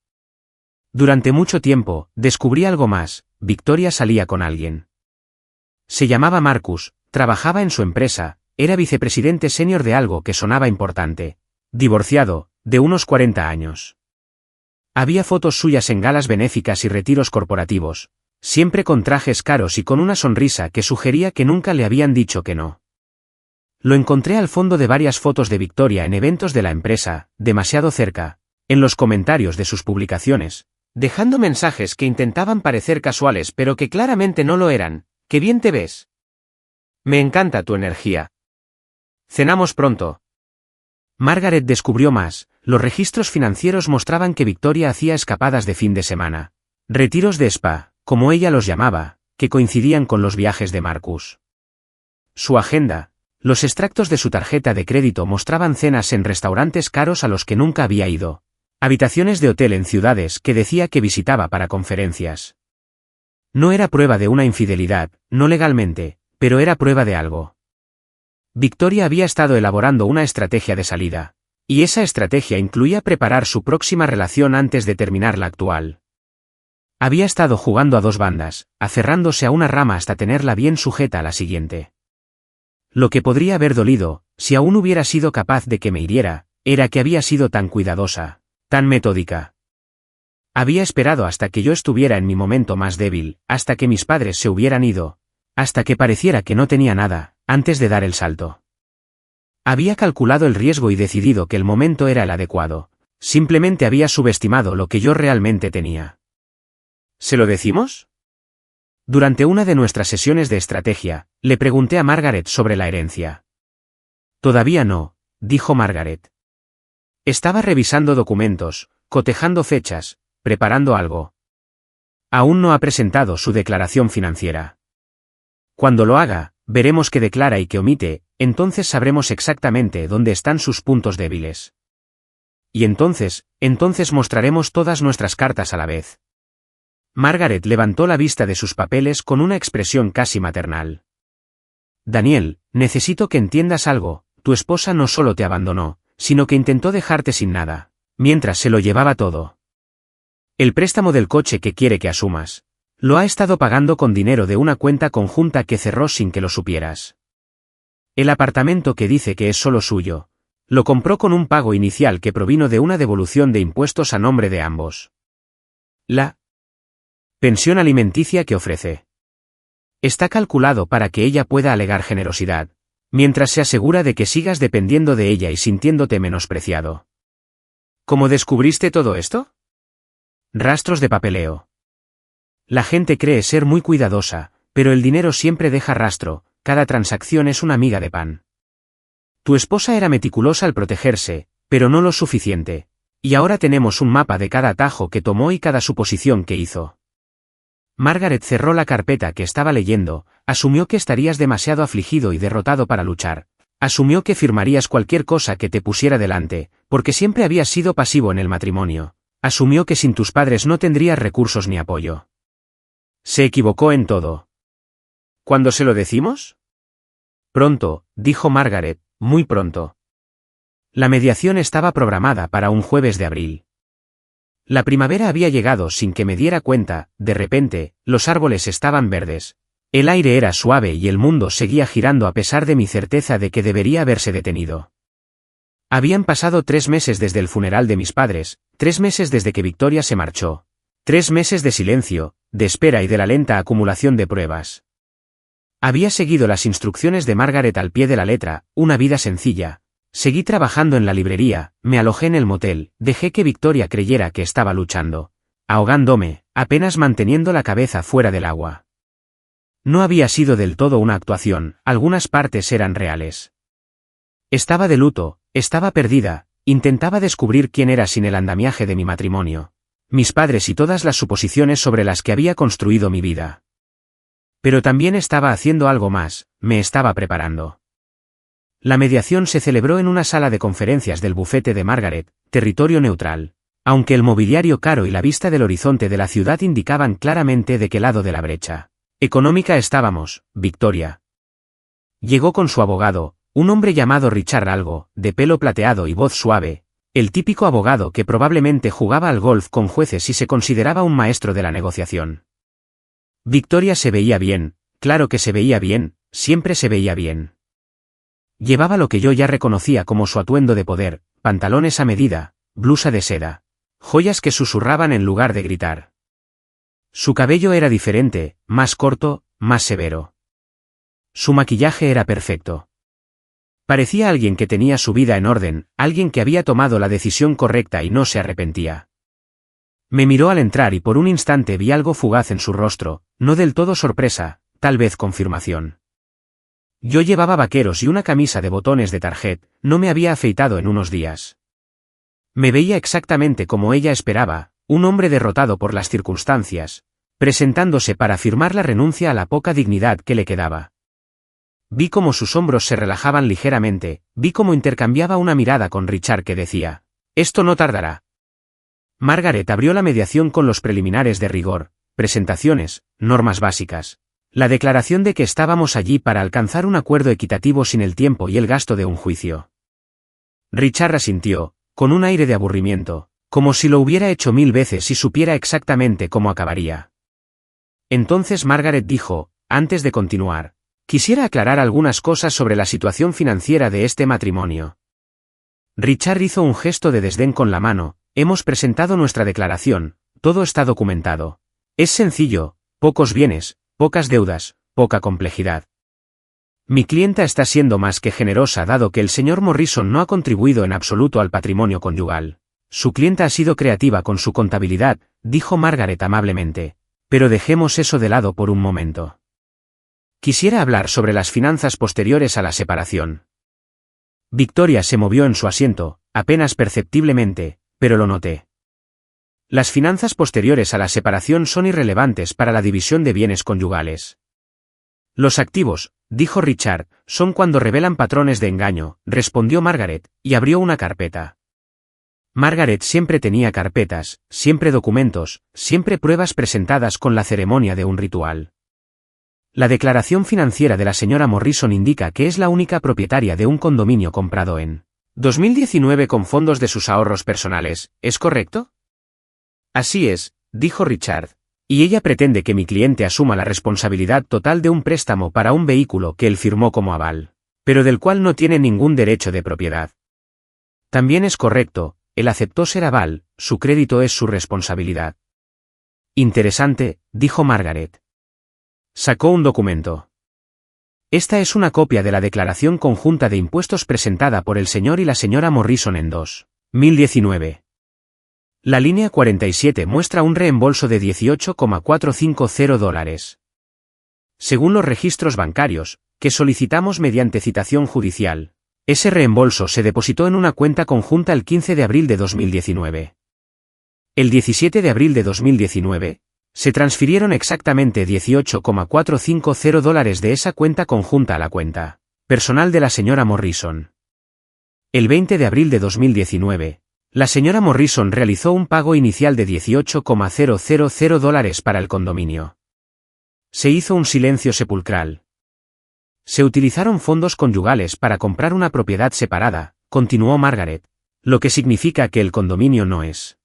Durante mucho tiempo, descubrí algo más, Victoria salía con alguien. Se llamaba Marcus, trabajaba en su empresa, era vicepresidente senior de algo que sonaba importante. Divorciado, de unos 40 años. Había fotos suyas en galas benéficas y retiros corporativos, siempre con trajes caros y con una sonrisa que sugería que nunca le habían dicho que no. Lo encontré al fondo de varias fotos de Victoria en eventos de la empresa, demasiado cerca, en los comentarios de sus publicaciones, dejando mensajes que intentaban parecer casuales pero que claramente no lo eran. ¡Qué bien te ves! Me encanta tu energía. Cenamos pronto. Margaret descubrió más, los registros financieros mostraban que Victoria hacía escapadas de fin de semana. Retiros de spa, como ella los llamaba, que coincidían con los viajes de Marcus. Su agenda, los extractos de su tarjeta de crédito mostraban cenas en restaurantes caros a los que nunca había ido. Habitaciones de hotel en ciudades que decía que visitaba para conferencias. No era prueba de una infidelidad, no legalmente, pero era prueba de algo. Victoria había estado elaborando una estrategia de salida, y esa estrategia incluía preparar su próxima relación antes de terminar la actual. Había estado jugando a 2 bandas, aferrándose a una rama hasta tenerla bien sujeta a la siguiente. Lo que podría haber dolido, si aún hubiera sido capaz de que me hiriera, era que había sido tan cuidadosa, tan metódica. Había esperado hasta que yo estuviera en mi momento más débil, hasta que mis padres se hubieran ido, hasta que pareciera que no tenía nada, antes de dar el salto. Había calculado el riesgo y decidido que el momento era el adecuado. Simplemente había subestimado lo que yo realmente tenía. ¿Se lo decimos? Durante una de nuestras sesiones de estrategia, le pregunté a Margaret sobre la herencia. Todavía no, dijo Margaret. Estaba revisando documentos, cotejando fechas, preparando algo. Aún no ha presentado su declaración financiera. Cuando lo haga, veremos qué declara y qué omite, entonces sabremos exactamente dónde están sus puntos débiles. Y entonces mostraremos todas nuestras cartas a la vez. Margaret levantó la vista de sus papeles con una expresión casi maternal. Daniel, necesito que entiendas algo, tu esposa no solo te abandonó, sino que intentó dejarte sin nada, mientras se lo llevaba todo. El préstamo del coche que quiere que asumas, lo ha estado pagando con dinero de una cuenta conjunta que cerró sin que lo supieras. El apartamento que dice que es solo suyo, lo compró con un pago inicial que provino de una devolución de impuestos a nombre de ambos. La pensión alimenticia que ofrece está calculado para que ella pueda alegar generosidad, mientras se asegura de que sigas dependiendo de ella y sintiéndote menospreciado. ¿Cómo descubriste todo esto? Rastros de papeleo. La gente cree ser muy cuidadosa, pero el dinero siempre deja rastro, cada transacción es una miga de pan. Tu esposa era meticulosa al protegerse, pero no lo suficiente, y ahora tenemos un mapa de cada atajo que tomó y cada suposición que hizo. Margaret cerró la carpeta que estaba leyendo, asumió que estarías demasiado afligido y derrotado para luchar, asumió que firmarías cualquier cosa que te pusiera delante, porque siempre habías sido pasivo en el matrimonio, asumió que sin tus padres no tendrías recursos ni apoyo. Se equivocó en todo. ¿Cuándo se lo decimos? Pronto, dijo Margaret, muy pronto. La mediación estaba programada para un jueves de abril. La primavera había llegado sin que me diera cuenta, de repente, los árboles estaban verdes. El aire era suave y el mundo seguía girando a pesar de mi certeza de que debería haberse detenido. Habían pasado 3 meses desde el funeral de mis padres, 3 meses desde que Victoria se marchó. 3 meses de silencio, de espera y de la lenta acumulación de pruebas. Había seguido las instrucciones de Margaret al pie de la letra, una vida sencilla. Seguí trabajando en la librería, me alojé en el motel, dejé que Victoria creyera que estaba luchando, ahogándome, apenas manteniendo la cabeza fuera del agua. No había sido del todo una actuación, algunas partes eran reales. Estaba de luto, estaba perdida, intentaba descubrir quién era sin el andamiaje de mi matrimonio, mis padres y todas las suposiciones sobre las que había construido mi vida. Pero también estaba haciendo algo más, me estaba preparando. La mediación se celebró en una sala de conferencias del bufete de Margaret, territorio neutral, aunque el mobiliario caro y la vista del horizonte de la ciudad indicaban claramente de qué lado de la brecha económica estábamos, Victoria. Llegó con su abogado, un hombre llamado Richard Algo, de pelo plateado y voz suave, el típico abogado que probablemente jugaba al golf con jueces y se consideraba un maestro de la negociación. Victoria se veía bien, claro que se veía bien, siempre se veía bien. Llevaba lo que yo ya reconocía como su atuendo de poder, pantalones a medida, blusa de seda, joyas que susurraban en lugar de gritar. Su cabello era diferente, más corto, más severo. Su maquillaje era perfecto. Parecía alguien que tenía su vida en orden, alguien que había tomado la decisión correcta y no se arrepentía. Me miró al entrar y por un instante vi algo fugaz en su rostro, no del todo sorpresa, tal vez confirmación. Yo llevaba vaqueros y una camisa de botones de tarjet, no me había afeitado en unos días. Me veía exactamente como ella esperaba, un hombre derrotado por las circunstancias, presentándose para firmar la renuncia a la poca dignidad que le quedaba. Vi cómo sus hombros se relajaban ligeramente, vi cómo intercambiaba una mirada con Richard que decía, «Esto no tardará». Margaret abrió la mediación con los preliminares de rigor, presentaciones, normas básicas. La declaración de que estábamos allí para alcanzar un acuerdo equitativo sin el tiempo y el gasto de un juicio. Richard asintió, con un aire de aburrimiento, como si lo hubiera hecho 1000 veces y supiera exactamente cómo acabaría. Entonces Margaret dijo, antes de continuar, quisiera aclarar algunas cosas sobre la situación financiera de este matrimonio. Richard hizo un gesto de desdén con la mano, hemos presentado nuestra declaración, todo está documentado. Es sencillo, pocos bienes, pocas deudas, poca complejidad. Mi clienta está siendo más que generosa dado que el señor Morrison no ha contribuido en absoluto al patrimonio conyugal. Su clienta ha sido creativa con su contabilidad, dijo Margaret amablemente. Pero dejemos eso de lado por un momento. Quisiera hablar sobre las finanzas posteriores a la separación. Victoria se movió en su asiento, apenas perceptiblemente, pero lo noté. Las finanzas posteriores a la separación son irrelevantes para la división de bienes conyugales. Los activos, dijo Richard, son cuando revelan patrones de engaño, respondió Margaret, y abrió una carpeta. Margaret siempre tenía carpetas, siempre documentos, siempre pruebas presentadas con la ceremonia de un ritual. La declaración financiera de la señora Morrison indica que es la única propietaria de un condominio comprado en 2019 con fondos de sus ahorros personales, ¿es correcto? Así es, dijo Richard, y ella pretende que mi cliente asuma la responsabilidad total de un préstamo para un vehículo que él firmó como aval, pero del cual no tiene ningún derecho de propiedad. También es correcto, él aceptó ser aval, su crédito es su responsabilidad. Interesante, dijo Margaret. Sacó un documento. Esta es una copia de la declaración conjunta de impuestos presentada por el señor y la señora Morrison en 2019. La línea 47 muestra un reembolso de $18,450. Según los registros bancarios, que solicitamos mediante citación judicial, ese reembolso se depositó en una cuenta conjunta el 15 de abril de 2019. El 17 de abril de 2019, se transfirieron exactamente $18,450 de esa cuenta conjunta a la cuenta personal de la señora Morrison. El 20 de abril de 2019, la señora Morrison realizó un pago inicial de $18,000 para el condominio. Se hizo un silencio sepulcral. Se utilizaron fondos conyugales para comprar una propiedad separada, continuó Margaret, lo que significa que el condominio no es.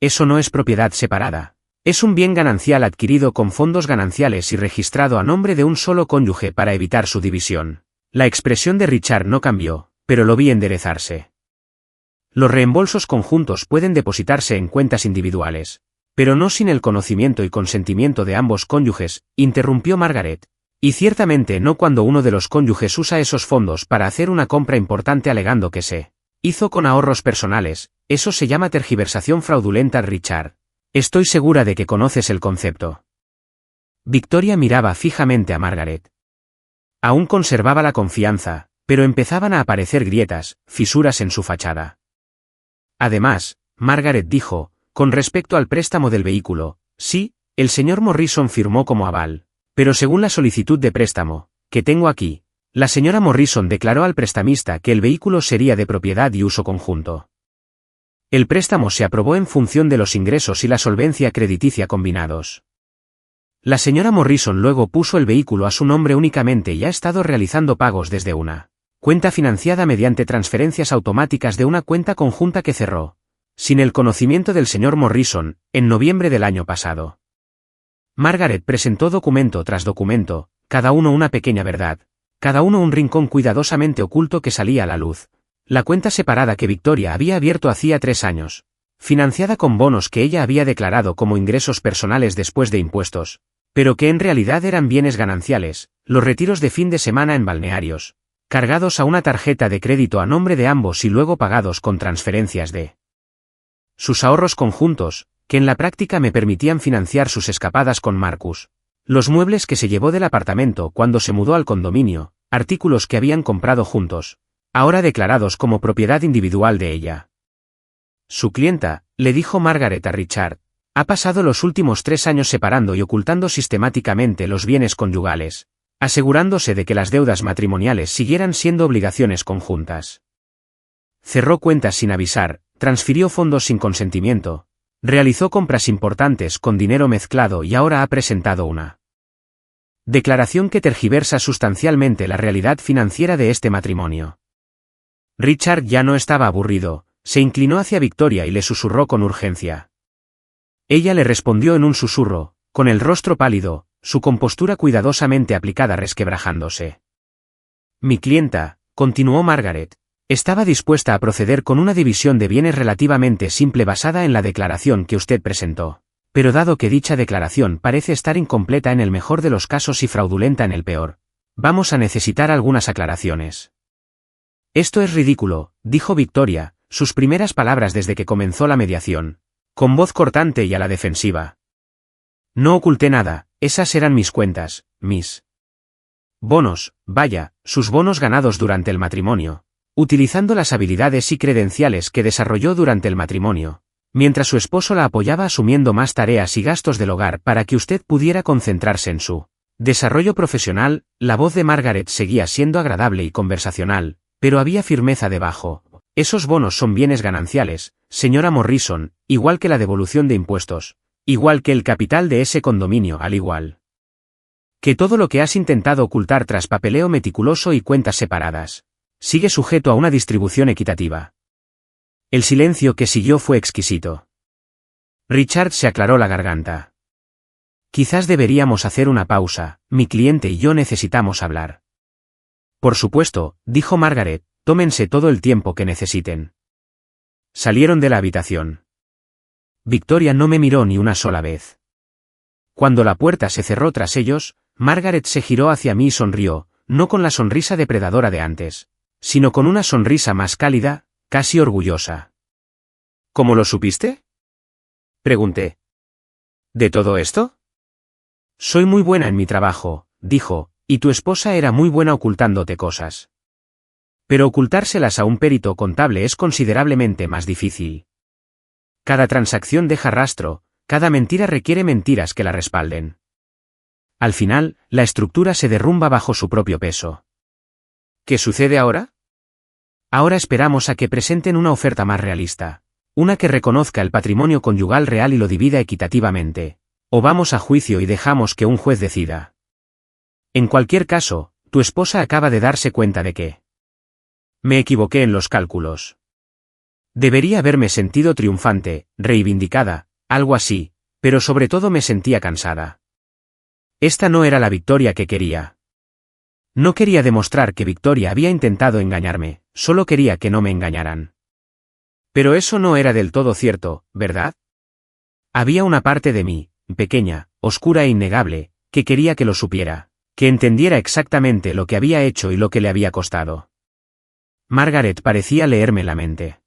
Eso no es propiedad separada. Es un bien ganancial adquirido con fondos gananciales y registrado a nombre de un solo cónyuge para evitar su división. La expresión de Richard no cambió, pero lo vi enderezarse. Los reembolsos conjuntos pueden depositarse en cuentas individuales, pero no sin el conocimiento y consentimiento de ambos cónyuges, interrumpió Margaret. Y ciertamente no cuando uno de los cónyuges usa esos fondos para hacer una compra importante alegando que se hizo con ahorros personales. Eso se llama tergiversación fraudulenta, Richard. Estoy segura de que conoces el concepto. Victoria miraba fijamente a Margaret. Aún conservaba la confianza, pero empezaban a aparecer grietas, fisuras en su fachada. Además, Margaret dijo, con respecto al préstamo del vehículo, sí, el señor Morrison firmó como aval, pero según la solicitud de préstamo, que tengo aquí, la señora Morrison declaró al prestamista que el vehículo sería de propiedad y uso conjunto. El préstamo se aprobó en función de los ingresos y la solvencia crediticia combinados. La señora Morrison luego puso el vehículo a su nombre únicamente y ha estado realizando pagos desde una cuenta financiada mediante transferencias automáticas de una cuenta conjunta que cerró, sin el conocimiento del señor Morrison, en noviembre del año pasado. Margaret presentó documento tras documento, cada uno una pequeña verdad, cada uno un rincón cuidadosamente oculto que salía a la luz. La cuenta separada que Victoria había abierto hacía 3 años, financiada con bonos que ella había declarado como ingresos personales después de impuestos, pero que en realidad eran bienes gananciales, los retiros de fin de semana en balnearios, cargados a una tarjeta de crédito a nombre de ambos y luego pagados con transferencias de sus ahorros conjuntos, que en la práctica me permitían financiar sus escapadas con Marcus, los muebles que se llevó del apartamento cuando se mudó al condominio, artículos que habían comprado juntos, ahora declarados como propiedad individual de ella. Su clienta, le dijo Margaret a Richard, ha pasado los últimos 3 años separando y ocultando sistemáticamente los bienes conyugales, asegurándose de que las deudas matrimoniales siguieran siendo obligaciones conjuntas. Cerró cuentas sin avisar, transfirió fondos sin consentimiento, realizó compras importantes con dinero mezclado y ahora ha presentado una declaración que tergiversa sustancialmente la realidad financiera de este matrimonio. Richard ya no estaba aburrido, se inclinó hacia Victoria y le susurró con urgencia. Ella le respondió en un susurro, con el rostro pálido, su compostura cuidadosamente aplicada resquebrajándose. Mi clienta, continuó Margaret, estaba dispuesta a proceder con una división de bienes relativamente simple basada en la declaración que usted presentó, pero dado que dicha declaración parece estar incompleta en el mejor de los casos y fraudulenta en el peor, vamos a necesitar algunas aclaraciones. Esto es ridículo, dijo Victoria, sus primeras palabras desde que comenzó la mediación, con voz cortante y a la defensiva. No oculté nada, esas eran mis cuentas, mis bonos, vaya, sus bonos ganados durante el matrimonio, utilizando las habilidades y credenciales que desarrolló durante el matrimonio, mientras su esposo la apoyaba asumiendo más tareas y gastos del hogar para que usted pudiera concentrarse en su desarrollo profesional. La voz de Margaret seguía siendo agradable y conversacional, pero había firmeza debajo. Esos bonos son bienes gananciales, señora Morrison, igual que la devolución de impuestos, igual que el capital de ese condominio, al igual que todo lo que has intentado ocultar tras papeleo meticuloso y cuentas separadas, sigue sujeto a una distribución equitativa. El silencio que siguió fue exquisito. Richard se aclaró la garganta. Quizás deberíamos hacer una pausa, mi cliente y yo necesitamos hablar. Por supuesto, dijo Margaret, tómense todo el tiempo que necesiten. Salieron de la habitación. Victoria no me miró ni una sola vez. Cuando la puerta se cerró tras ellos, Margaret se giró hacia mí y sonrió, no con la sonrisa depredadora de antes, sino con una sonrisa más cálida, casi orgullosa. ¿Cómo lo supiste? Pregunté. ¿De todo esto? Soy muy buena en mi trabajo, dijo, y tu esposa era muy buena ocultándote cosas. Pero ocultárselas a un perito contable es considerablemente más difícil. Cada transacción deja rastro, cada mentira requiere mentiras que la respalden. Al final, la estructura se derrumba bajo su propio peso. ¿Qué sucede ahora? Ahora esperamos a que presenten una oferta más realista, una que reconozca el patrimonio conyugal real y lo divida equitativamente, o vamos a juicio y dejamos que un juez decida. En cualquier caso, tu esposa acaba de darse cuenta de que me equivoqué en los cálculos. Debería haberme sentido triunfante, reivindicada, algo así, pero sobre todo me sentía cansada. Esta no era la Victoria que quería. No quería demostrar que Victoria había intentado engañarme, solo quería que no me engañaran. Pero eso no era del todo cierto, ¿verdad? Había una parte de mí, pequeña, oscura e innegable, que quería que lo supiera, que entendiera exactamente lo que había hecho y lo que le había costado. Margaret parecía leerme la mente.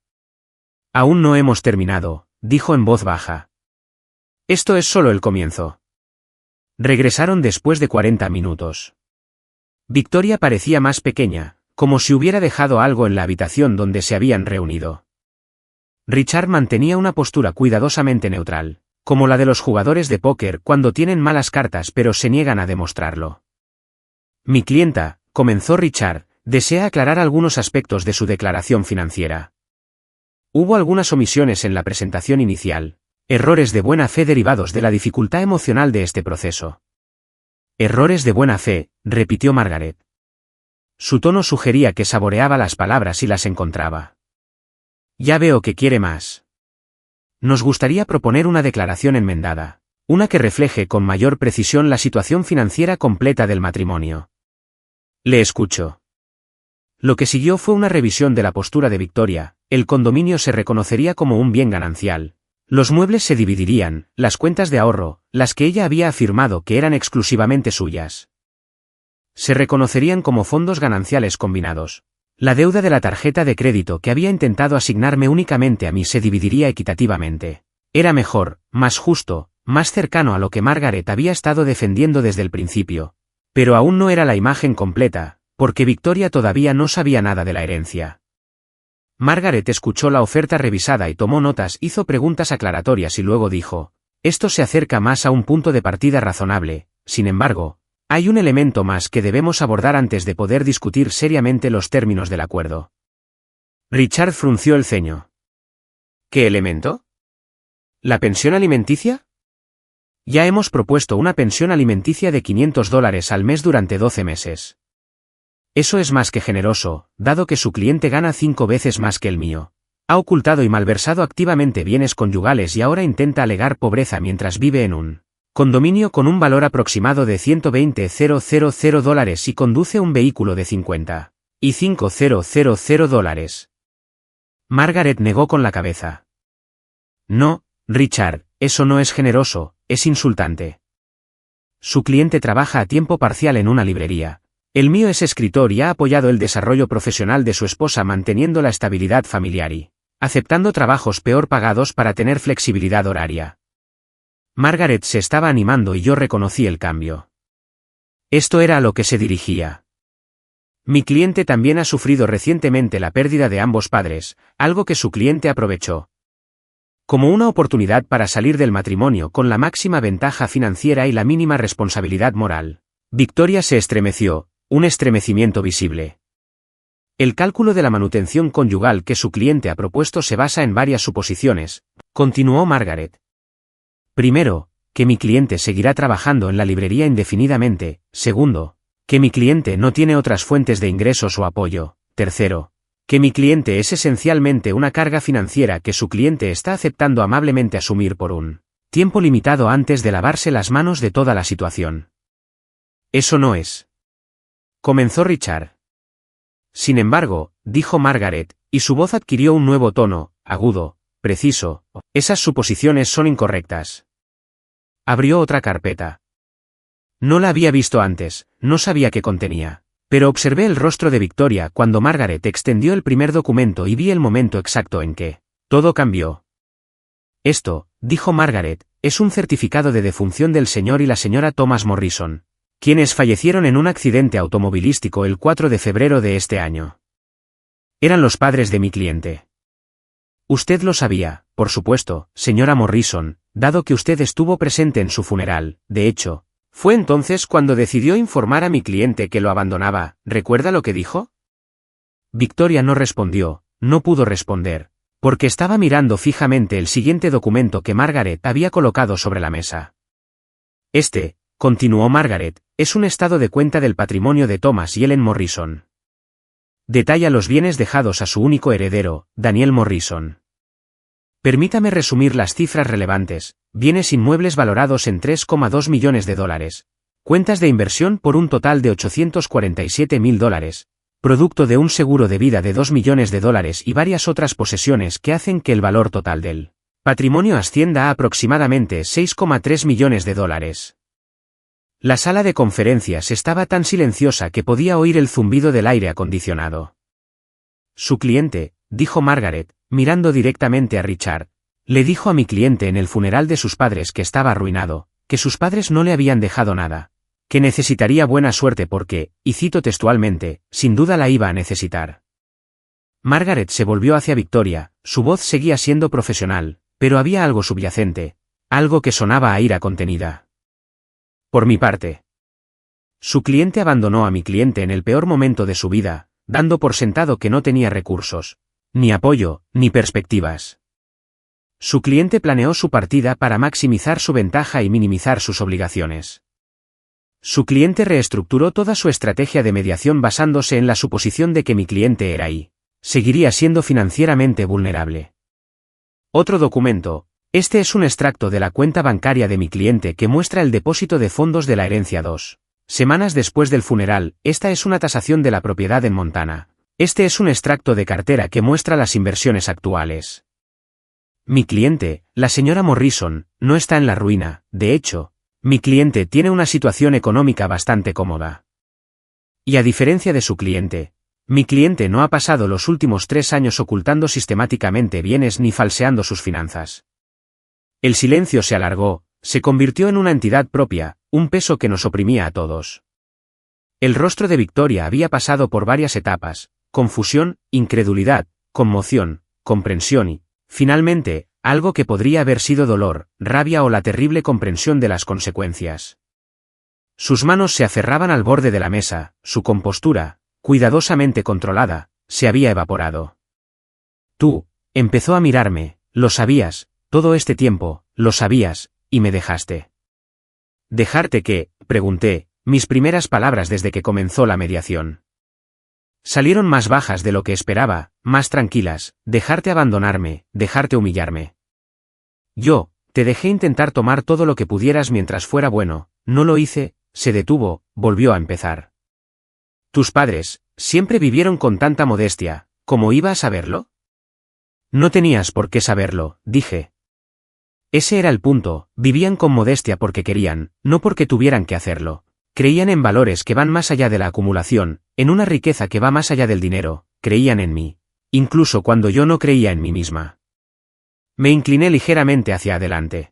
Aún no hemos terminado, dijo en voz baja. Esto es solo el comienzo. Regresaron después de 40 minutos. Victoria parecía más pequeña, como si hubiera dejado algo en la habitación donde se habían reunido. Richard mantenía una postura cuidadosamente neutral, como la de los jugadores de póker cuando tienen malas cartas pero se niegan a demostrarlo. Mi clienta, comenzó Richard, desea aclarar algunos aspectos de su declaración financiera. Hubo algunas omisiones en la presentación inicial, errores de buena fe derivados de la dificultad emocional de este proceso. Errores de buena fe, repitió Margaret. Su tono sugería que saboreaba las palabras y las encontraba. Ya veo que quiere más. Nos gustaría proponer una declaración enmendada, una que refleje con mayor precisión la situación financiera completa del matrimonio. Le escucho. Lo que siguió fue una revisión de la postura de Victoria, el condominio se reconocería como un bien ganancial. Los muebles se dividirían, las cuentas de ahorro, las que ella había afirmado que eran exclusivamente suyas, se reconocerían como fondos gananciales combinados. La deuda de la tarjeta de crédito que había intentado asignarme únicamente a mí se dividiría equitativamente. Era mejor, más justo, más cercano a lo que Margaret había estado defendiendo desde el principio. Pero aún no era la imagen completa, porque Victoria todavía no sabía nada de la herencia. Margaret escuchó la oferta revisada y tomó notas, hizo preguntas aclaratorias y luego dijo, esto se acerca más a un punto de partida razonable, sin embargo, hay un elemento más que debemos abordar antes de poder discutir seriamente los términos del acuerdo. Richard frunció el ceño. ¿Qué elemento? ¿La pensión alimenticia? Ya hemos propuesto una pensión alimenticia de $500 al mes durante 12 meses. Eso es más que generoso, dado que su cliente gana 5 veces más que el mío. Ha ocultado y malversado activamente bienes conyugales y ahora intenta alegar pobreza mientras vive en un condominio con un valor aproximado de $120,000 y conduce un vehículo de $55,000. Margaret negó con la cabeza. No, Richard, eso no es generoso, es insultante. Su cliente trabaja a tiempo parcial en una librería. El mío es escritor y ha apoyado el desarrollo profesional de su esposa manteniendo la estabilidad familiar y aceptando trabajos peor pagados para tener flexibilidad horaria. Margaret se estaba animando y yo reconocí el cambio. Esto era a lo que se dirigía. Mi cliente también ha sufrido recientemente la pérdida de ambos padres, algo que su cliente aprovechó como una oportunidad para salir del matrimonio con la máxima ventaja financiera y la mínima responsabilidad moral. Victoria se estremeció, un estremecimiento visible. El cálculo de la manutención conyugal que su cliente ha propuesto se basa en varias suposiciones, continuó Margaret. Primero, que mi cliente seguirá trabajando en la librería indefinidamente. Segundo, que mi cliente no tiene otras fuentes de ingresos o apoyo. Tercero, que mi cliente es esencialmente una carga financiera que su cliente está aceptando amablemente asumir por un tiempo limitado antes de lavarse las manos de toda la situación. Eso no es. Comenzó Richard. Sin embargo, dijo Margaret, y su voz adquirió un nuevo tono, agudo, preciso. Esas suposiciones son incorrectas. Abrió otra carpeta. No la había visto antes, no sabía qué contenía. Pero observé el rostro de Victoria cuando Margaret extendió el primer documento y vi el momento exacto en que todo cambió. Esto, dijo Margaret, es un certificado de defunción del señor y la señora Thomas Morrison, quienes fallecieron en un accidente automovilístico el 4 de febrero de este año. Eran los padres de mi cliente. Usted lo sabía, por supuesto, señora Morrison, dado que usted estuvo presente en su funeral. De hecho, fue entonces cuando decidió informar a mi cliente que lo abandonaba. ¿Recuerda lo que dijo? Victoria no respondió, no pudo responder, porque estaba mirando fijamente el siguiente documento que Margaret había colocado sobre la mesa. Este, continuó Margaret, es un estado de cuenta del patrimonio de Thomas y Ellen Morrison. Detalla los bienes dejados a su único heredero, Daniel Morrison. Permítame resumir las cifras relevantes: bienes inmuebles valorados en $3,2 millones, cuentas de inversión por un total de $847,000, producto de un seguro de vida de $2 millones y varias otras posesiones que hacen que el valor total del patrimonio ascienda a aproximadamente $6,3 millones. La sala de conferencias estaba tan silenciosa que podía oír el zumbido del aire acondicionado. Su cliente, dijo Margaret, mirando directamente a Richard, le dijo a mi cliente en el funeral de sus padres que estaba arruinado, que sus padres no le habían dejado nada, que necesitaría buena suerte porque, y cito textualmente, sin duda la iba a necesitar. Margaret se volvió hacia Victoria, su voz seguía siendo profesional, pero había algo subyacente, algo que sonaba a ira contenida. Por mi parte, su cliente abandonó a mi cliente en el peor momento de su vida, dando por sentado que no tenía recursos, ni apoyo, ni perspectivas. Su cliente planeó su partida para maximizar su ventaja y minimizar sus obligaciones. Su cliente reestructuró toda su estrategia de mediación basándose en la suposición de que mi cliente era y seguiría siendo financieramente vulnerable. Otro documento. Este es un extracto de la cuenta bancaria de mi cliente que muestra el depósito de fondos de la herencia 2 semanas después del funeral. Esta es una tasación de la propiedad en Montana. Este es un extracto de cartera que muestra las inversiones actuales. Mi cliente, la señora Morrison, no está en la ruina. De hecho, mi cliente tiene una situación económica bastante cómoda. Y a diferencia de su cliente, mi cliente no ha pasado los últimos 3 años ocultando sistemáticamente bienes ni falseando sus finanzas. El silencio se alargó, se convirtió en una entidad propia, un peso que nos oprimía a todos. El rostro de Victoria había pasado por varias etapas: confusión, incredulidad, conmoción, comprensión y, finalmente, algo que podría haber sido dolor, rabia o la terrible comprensión de las consecuencias. Sus manos se aferraban al borde de la mesa, su compostura, cuidadosamente controlada, se había evaporado. Tú, empezó a mirarme, lo sabías. Todo este tiempo, lo sabías, y me dejaste. ¿Dejarte qué?, pregunté, mis primeras palabras desde que comenzó la mediación. Salieron más bajas de lo que esperaba, más tranquilas: dejarte abandonarme, dejarte humillarme. Yo, te dejé intentar tomar todo lo que pudieras mientras fuera bueno, no lo hice. Se detuvo, volvió a empezar. Tus padres, siempre vivieron con tanta modestia, ¿cómo iba a saberlo? No tenías por qué saberlo, dije. Ese era el punto: vivían con modestia porque querían, no porque tuvieran que hacerlo. Creían en valores que van más allá de la acumulación, en una riqueza que va más allá del dinero. Creían en mí, incluso cuando yo no creía en mí misma. Me incliné ligeramente hacia adelante.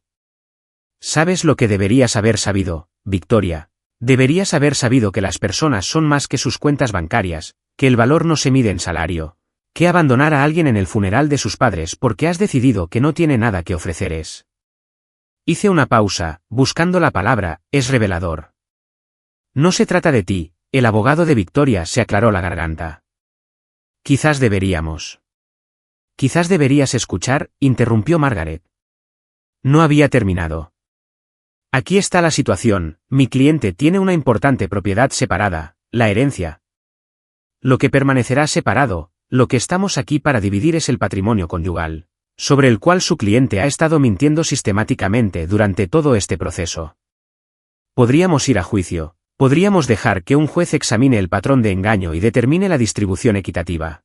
¿Sabes lo que deberías haber sabido, Victoria? Deberías haber sabido que las personas son más que sus cuentas bancarias, que el valor no se mide en salario. Que abandonar a alguien en el funeral de sus padres porque has decidido que no tiene nada que ofrecer es. Hice una pausa, buscando la palabra, es revelador. No se trata de ti. El abogado de Victoria se aclaró la garganta. Quizás deberíamos. Quizás deberías escuchar, interrumpió Margaret. No había terminado. Aquí está la situación: mi cliente tiene una importante propiedad separada, la herencia. Lo que permanecerá separado, lo que estamos aquí para dividir, es el patrimonio conyugal, sobre el cual su cliente ha estado mintiendo sistemáticamente durante todo este proceso. Podríamos ir a juicio, podríamos dejar que un juez examine el patrón de engaño y determine la distribución equitativa.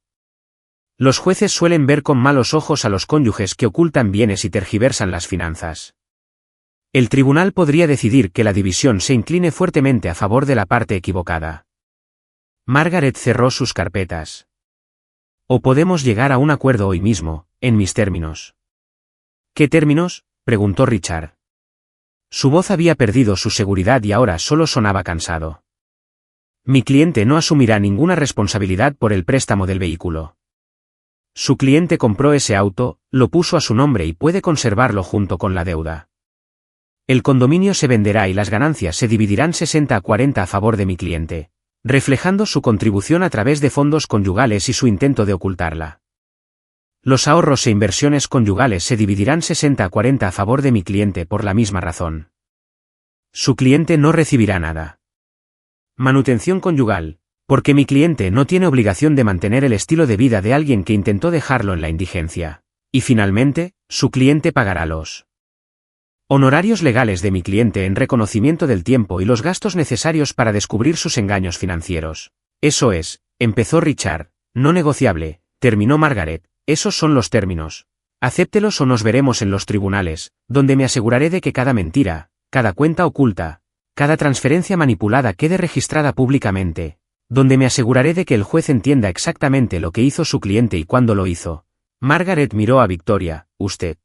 Los jueces suelen ver con malos ojos a los cónyuges que ocultan bienes y tergiversan las finanzas. El tribunal podría decidir que la división se incline fuertemente a favor de la parte equivocada. Margaret cerró sus carpetas. O podemos llegar a un acuerdo hoy mismo, en mis términos. ¿Qué términos?, preguntó Richard. Su voz había perdido su seguridad y ahora solo sonaba cansado. Mi cliente no asumirá ninguna responsabilidad por el préstamo del vehículo. Su cliente compró ese auto, lo puso a su nombre y puede conservarlo junto con la deuda. El condominio se venderá y las ganancias se dividirán 60-40 a favor de mi cliente, reflejando su contribución a través de fondos conyugales y su intento de ocultarla. Los ahorros e inversiones conyugales se dividirán 60-40 a favor de mi cliente por la misma razón. Su cliente no recibirá nada. Manutención conyugal, porque mi cliente no tiene obligación de mantener el estilo de vida de alguien que intentó dejarlo en la indigencia. Y finalmente, su cliente pagará los honorarios legales de mi cliente en reconocimiento del tiempo y los gastos necesarios para descubrir sus engaños financieros. Eso es, empezó Richard, no negociable, terminó Margaret, esos son los términos. Acéptelos o nos veremos en los tribunales, donde me aseguraré de que cada mentira, cada cuenta oculta, cada transferencia manipulada quede registrada públicamente, donde me aseguraré de que el juez entienda exactamente lo que hizo su cliente y cuándo lo hizo. Margaret miró a Victoria, usted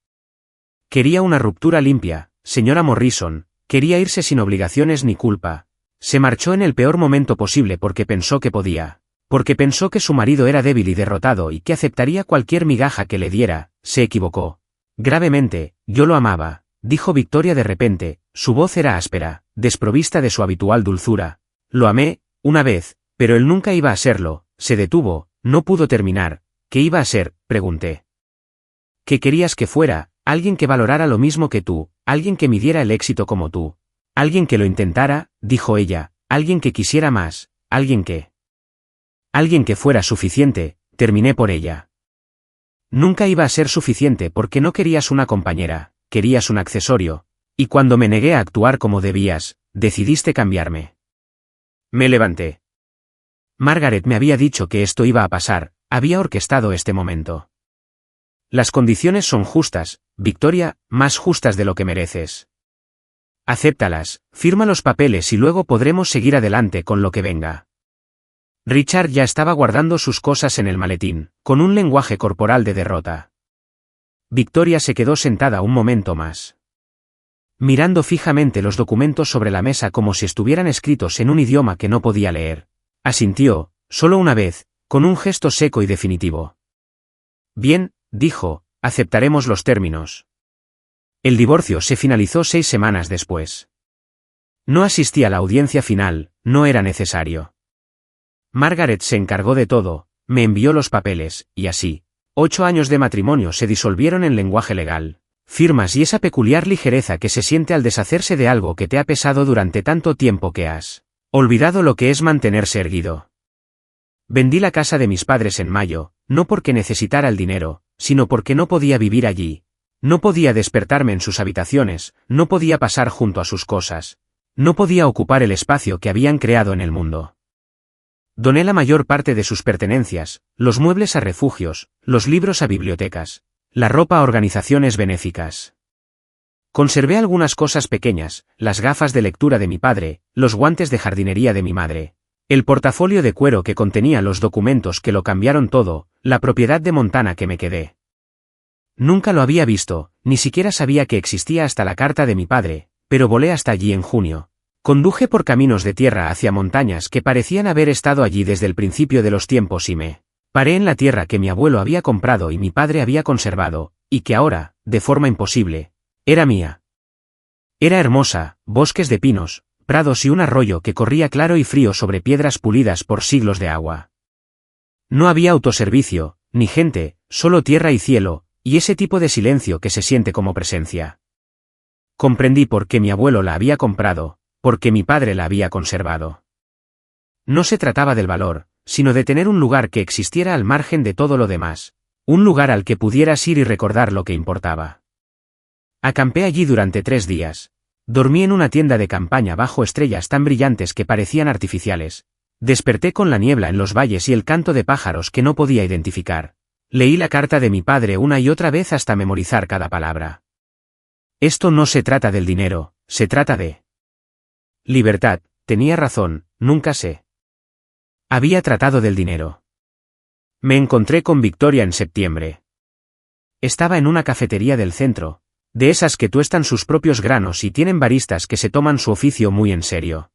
quería una ruptura limpia, señora Morrison, quería irse sin obligaciones ni culpa. Se marchó en el peor momento posible porque pensó que podía. Porque pensó que su marido era débil y derrotado y que aceptaría cualquier migaja que le diera, se equivocó. Gravemente, yo lo amaba, dijo Victoria de repente, su voz era áspera, desprovista de su habitual dulzura. Lo amé, una vez, pero él nunca iba a serlo, se detuvo, no pudo terminar. ¿Qué iba a ser?, pregunté. ¿Qué querías que fuera? Alguien que valorara lo mismo que tú, alguien que midiera el éxito como tú. Alguien que lo intentara, dijo ella, alguien que quisiera más, alguien que fuera suficiente, terminé por ella. Nunca iba a ser suficiente porque no querías una compañera, querías un accesorio, y cuando me negué a actuar como debías, decidiste cambiarme. Me levanté. Margaret me había dicho que esto iba a pasar, había orquestado este momento. Las condiciones son justas, Victoria, más justas de lo que mereces. Acéptalas, firma los papeles y luego podremos seguir adelante con lo que venga. Richard ya estaba guardando sus cosas en el maletín, con un lenguaje corporal de derrota. Victoria se quedó sentada un momento más, mirando fijamente los documentos sobre la mesa como si estuvieran escritos en un idioma que no podía leer. Asintió, solo una vez, con un gesto seco y definitivo. Bien, dijo, aceptaremos los términos. El divorcio se finalizó 6 semanas después. No asistí a la audiencia final, no era necesario. Margaret se encargó de todo, me envió los papeles, y así, 8 años de matrimonio se disolvieron en lenguaje legal, firmas y esa peculiar ligereza que se siente al deshacerse de algo que te ha pesado durante tanto tiempo que has olvidado lo que es mantenerse erguido. Vendí la casa de mis padres en mayo, no porque necesitara el dinero, sino porque no podía vivir allí. No podía despertarme en sus habitaciones, no podía pasar junto a sus cosas, no podía ocupar el espacio que habían creado en el mundo. Doné la mayor parte de sus pertenencias, los muebles a refugios, los libros a bibliotecas, la ropa a organizaciones benéficas. Conservé algunas cosas pequeñas, las gafas de lectura de mi padre, los guantes de jardinería de mi madre, el portafolio de cuero que contenía los documentos que lo cambiaron todo, la propiedad de Montana que me quedé. Nunca lo había visto, ni siquiera sabía que existía hasta la carta de mi padre, pero volé hasta allí en junio. Conduje por caminos de tierra hacia montañas que parecían haber estado allí desde el principio de los tiempos y me paré en la tierra que mi abuelo había comprado y mi padre había conservado, y que ahora, de forma imposible, era mía. Era hermosa, bosques de pinos, prados y un arroyo que corría claro y frío sobre piedras pulidas por siglos de agua. No había autoservicio, ni gente, solo tierra y cielo, y ese tipo de silencio que se siente como presencia. Comprendí por qué mi abuelo la había comprado, porque mi padre la había conservado. No se trataba del valor, sino de tener un lugar que existiera al margen de todo lo demás, un lugar al que pudieras ir y recordar lo que importaba. Acampé allí durante 3 días. Dormí en una tienda de campaña bajo estrellas tan brillantes que parecían artificiales. Desperté con la niebla en los valles y el canto de pájaros que no podía identificar. Leí la carta de mi padre una y otra vez hasta memorizar cada palabra. Esto no se trata del dinero, se trata de libertad. Tenía razón, nunca sé. Había tratado del dinero. Me encontré con Victoria en septiembre. Estaba en una cafetería del centro, de esas que tuestan sus propios granos y tienen baristas que se toman su oficio muy en serio.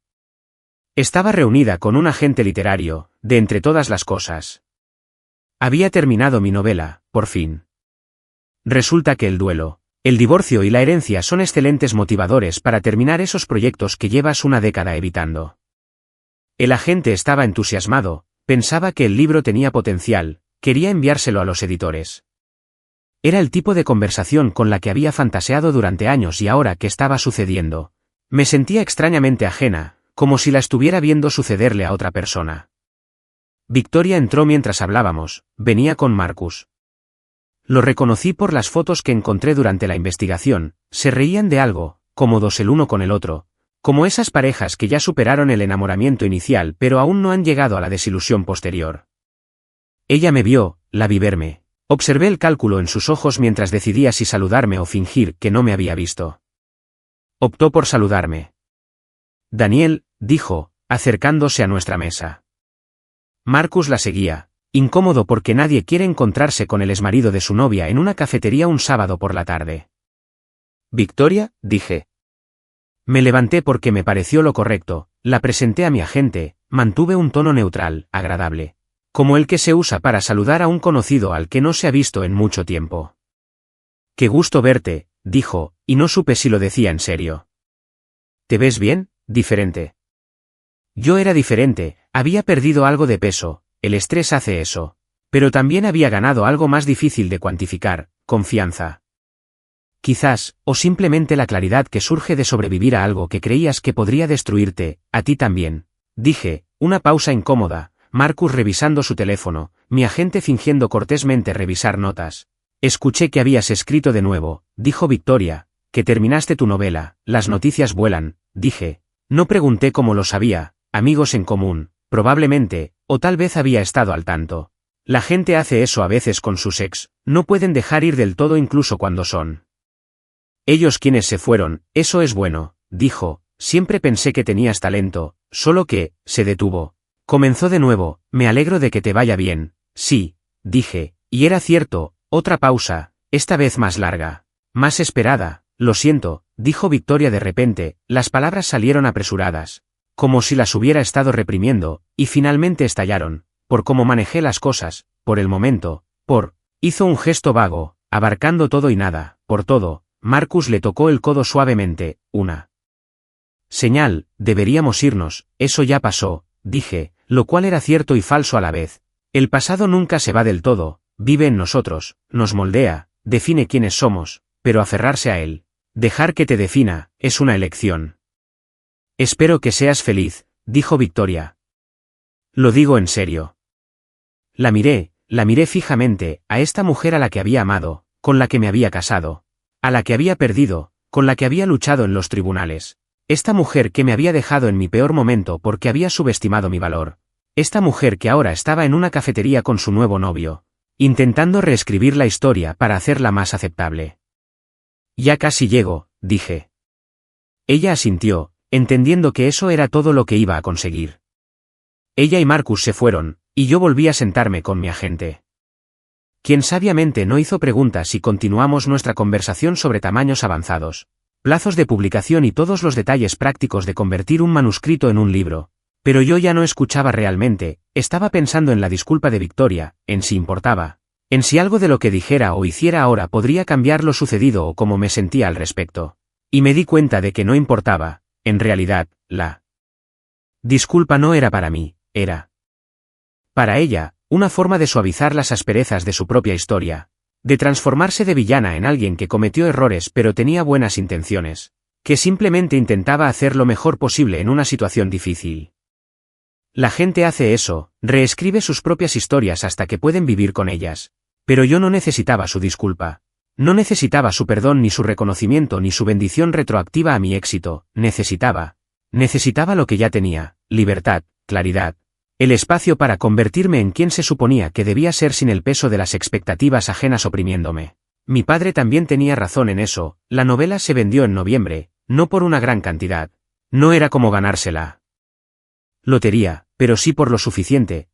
Estaba reunida con un agente literario, de entre todas las cosas. Había terminado mi novela, por fin. Resulta que el duelo, el divorcio y la herencia son excelentes motivadores para terminar esos proyectos que llevas una década evitando. El agente estaba entusiasmado, pensaba que el libro tenía potencial, quería enviárselo a los editores. Era el tipo de conversación con la que había fantaseado durante años y ahora que estaba sucediendo, me sentía extrañamente ajena, como si la estuviera viendo sucederle a otra persona. Victoria entró mientras hablábamos, venía con Marcus. Lo reconocí por las fotos que encontré durante la investigación, se reían de algo, cómodos el uno con el otro, como esas parejas que ya superaron el enamoramiento inicial pero aún no han llegado a la desilusión posterior. Ella me vio, la vi verme. Observé el cálculo en sus ojos mientras decidía si saludarme o fingir que no me había visto. Optó por saludarme. Daniel, dijo, acercándose a nuestra mesa. Marcus la seguía, incómodo porque nadie quiere encontrarse con el exmarido de su novia en una cafetería un sábado por la tarde. Victoria, dije. Me levanté porque me pareció lo correcto, la presenté a mi agente, mantuve un tono neutral, agradable, como el que se usa para saludar a un conocido al que no se ha visto en mucho tiempo. Qué gusto verte, dijo, y no supe si lo decía en serio. ¿Te ves bien? Diferente. Yo era diferente, había perdido algo de peso, el estrés hace eso, pero también había ganado algo más difícil de cuantificar, confianza. Quizás, o simplemente la claridad que surge de sobrevivir a algo que creías que podría destruirte, a ti también. Dije, una pausa incómoda, Marcus revisando su teléfono, mi agente fingiendo cortésmente revisar notas. Escuché que habías escrito de nuevo, dijo Victoria, que terminaste tu novela, las noticias vuelan, dije. No pregunté cómo lo sabía, amigos en común, probablemente, o tal vez había estado al tanto. La gente hace eso a veces con sus ex, no pueden dejar ir del todo incluso cuando son ellos quienes se fueron, eso es bueno, dijo, siempre pensé que tenías talento, solo que, se detuvo. Comenzó de nuevo, me alegro de que te vaya bien, sí, dije, y era cierto, otra pausa, esta vez más larga, más esperada, lo siento, dijo Victoria de repente, las palabras salieron apresuradas, como si las hubiera estado reprimiendo, y finalmente estallaron, por cómo manejé las cosas, por el momento, hizo un gesto vago, abarcando todo y nada, por todo. Marcus le tocó el codo suavemente, una señal, deberíamos irnos, eso ya pasó, dije, lo cual era cierto y falso a la vez. El pasado nunca se va del todo, vive en nosotros, nos moldea, define quiénes somos, pero aferrarse a él, dejar que te defina, es una elección. Espero que seas feliz, dijo Victoria. Lo digo en serio. La miré fijamente, a esta mujer a la que había amado, con la que me había casado, a la que había perdido, con la que había luchado en los tribunales. Esta mujer que me había dejado en mi peor momento porque había subestimado mi valor. Esta mujer que ahora estaba en una cafetería con su nuevo novio, intentando reescribir la historia para hacerla más aceptable. Ya casi llego, dije. Ella asintió, entendiendo que eso era todo lo que iba a conseguir. Ella y Marcus se fueron, y yo volví a sentarme con mi agente. Quien sabiamente no hizo preguntas y continuamos nuestra conversación sobre tamaños avanzados, plazos de publicación y todos los detalles prácticos de convertir un manuscrito en un libro. Pero yo ya no escuchaba realmente, estaba pensando en la disculpa de Victoria, en si importaba, en si algo de lo que dijera o hiciera ahora podría cambiar lo sucedido o cómo me sentía al respecto. Y me di cuenta de que no importaba, en realidad, la disculpa no era para mí, era para ella, una forma de suavizar las asperezas de su propia historia, de transformarse de villana en alguien que cometió errores pero tenía buenas intenciones, que simplemente intentaba hacer lo mejor posible en una situación difícil. La gente hace eso, reescribe sus propias historias hasta que pueden vivir con ellas, pero yo no necesitaba su disculpa, no necesitaba su perdón ni su reconocimiento ni su bendición retroactiva a mi éxito, necesitaba lo que ya tenía, libertad, claridad. El espacio para convertirme en quien se suponía que debía ser sin el peso de las expectativas ajenas oprimiéndome. Mi padre también tenía razón en eso, la novela se vendió en noviembre, no por una gran cantidad. No era como ganársela lotería, pero sí por lo suficiente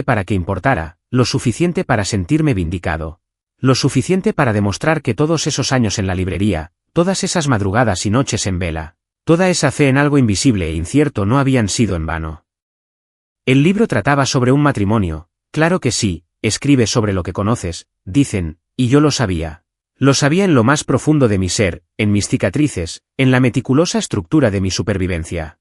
para que importara, lo suficiente para sentirme vindicado. Lo suficiente para demostrar que todos esos años en la librería, todas esas madrugadas y noches en vela, toda esa fe en algo invisible e incierto no habían sido en vano. El libro trataba sobre un matrimonio, claro que sí, escribe sobre lo que conoces, dicen, y yo lo sabía. Lo sabía en lo más profundo de mi ser, en mis cicatrices, en la meticulosa estructura de mi supervivencia.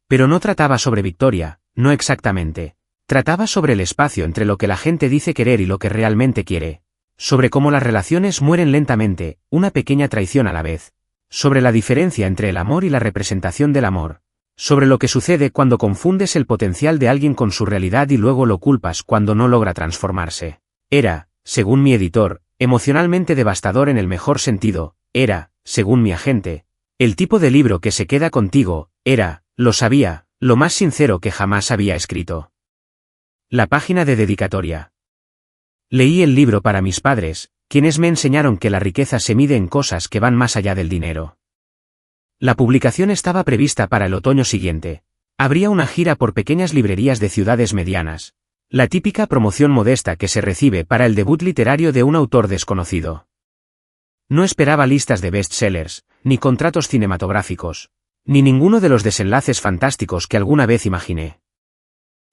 Pero no trataba sobre Victoria, no exactamente. Trataba sobre el espacio entre lo que la gente dice querer y lo que realmente quiere. Sobre cómo las relaciones mueren lentamente, una pequeña traición a la vez. Sobre la diferencia entre el amor y la representación del amor. Sobre lo que sucede cuando confundes el potencial de alguien con su realidad y luego lo culpas cuando no logra transformarse. Era, según mi editor, emocionalmente devastador en el mejor sentido, era, según mi agente, el tipo de libro que se queda contigo, era, lo sabía, lo más sincero que jamás había escrito. La página de dedicatoria. Leí el libro para mis padres, quienes me enseñaron que la riqueza se mide en cosas que van más allá del dinero. La publicación estaba prevista para el otoño siguiente. Habría una gira por pequeñas librerías de ciudades medianas. La típica promoción modesta que se recibe para el debut literario de un autor desconocido. No esperaba listas de bestsellers, ni contratos cinematográficos, ni ninguno de los desenlaces fantásticos que alguna vez imaginé.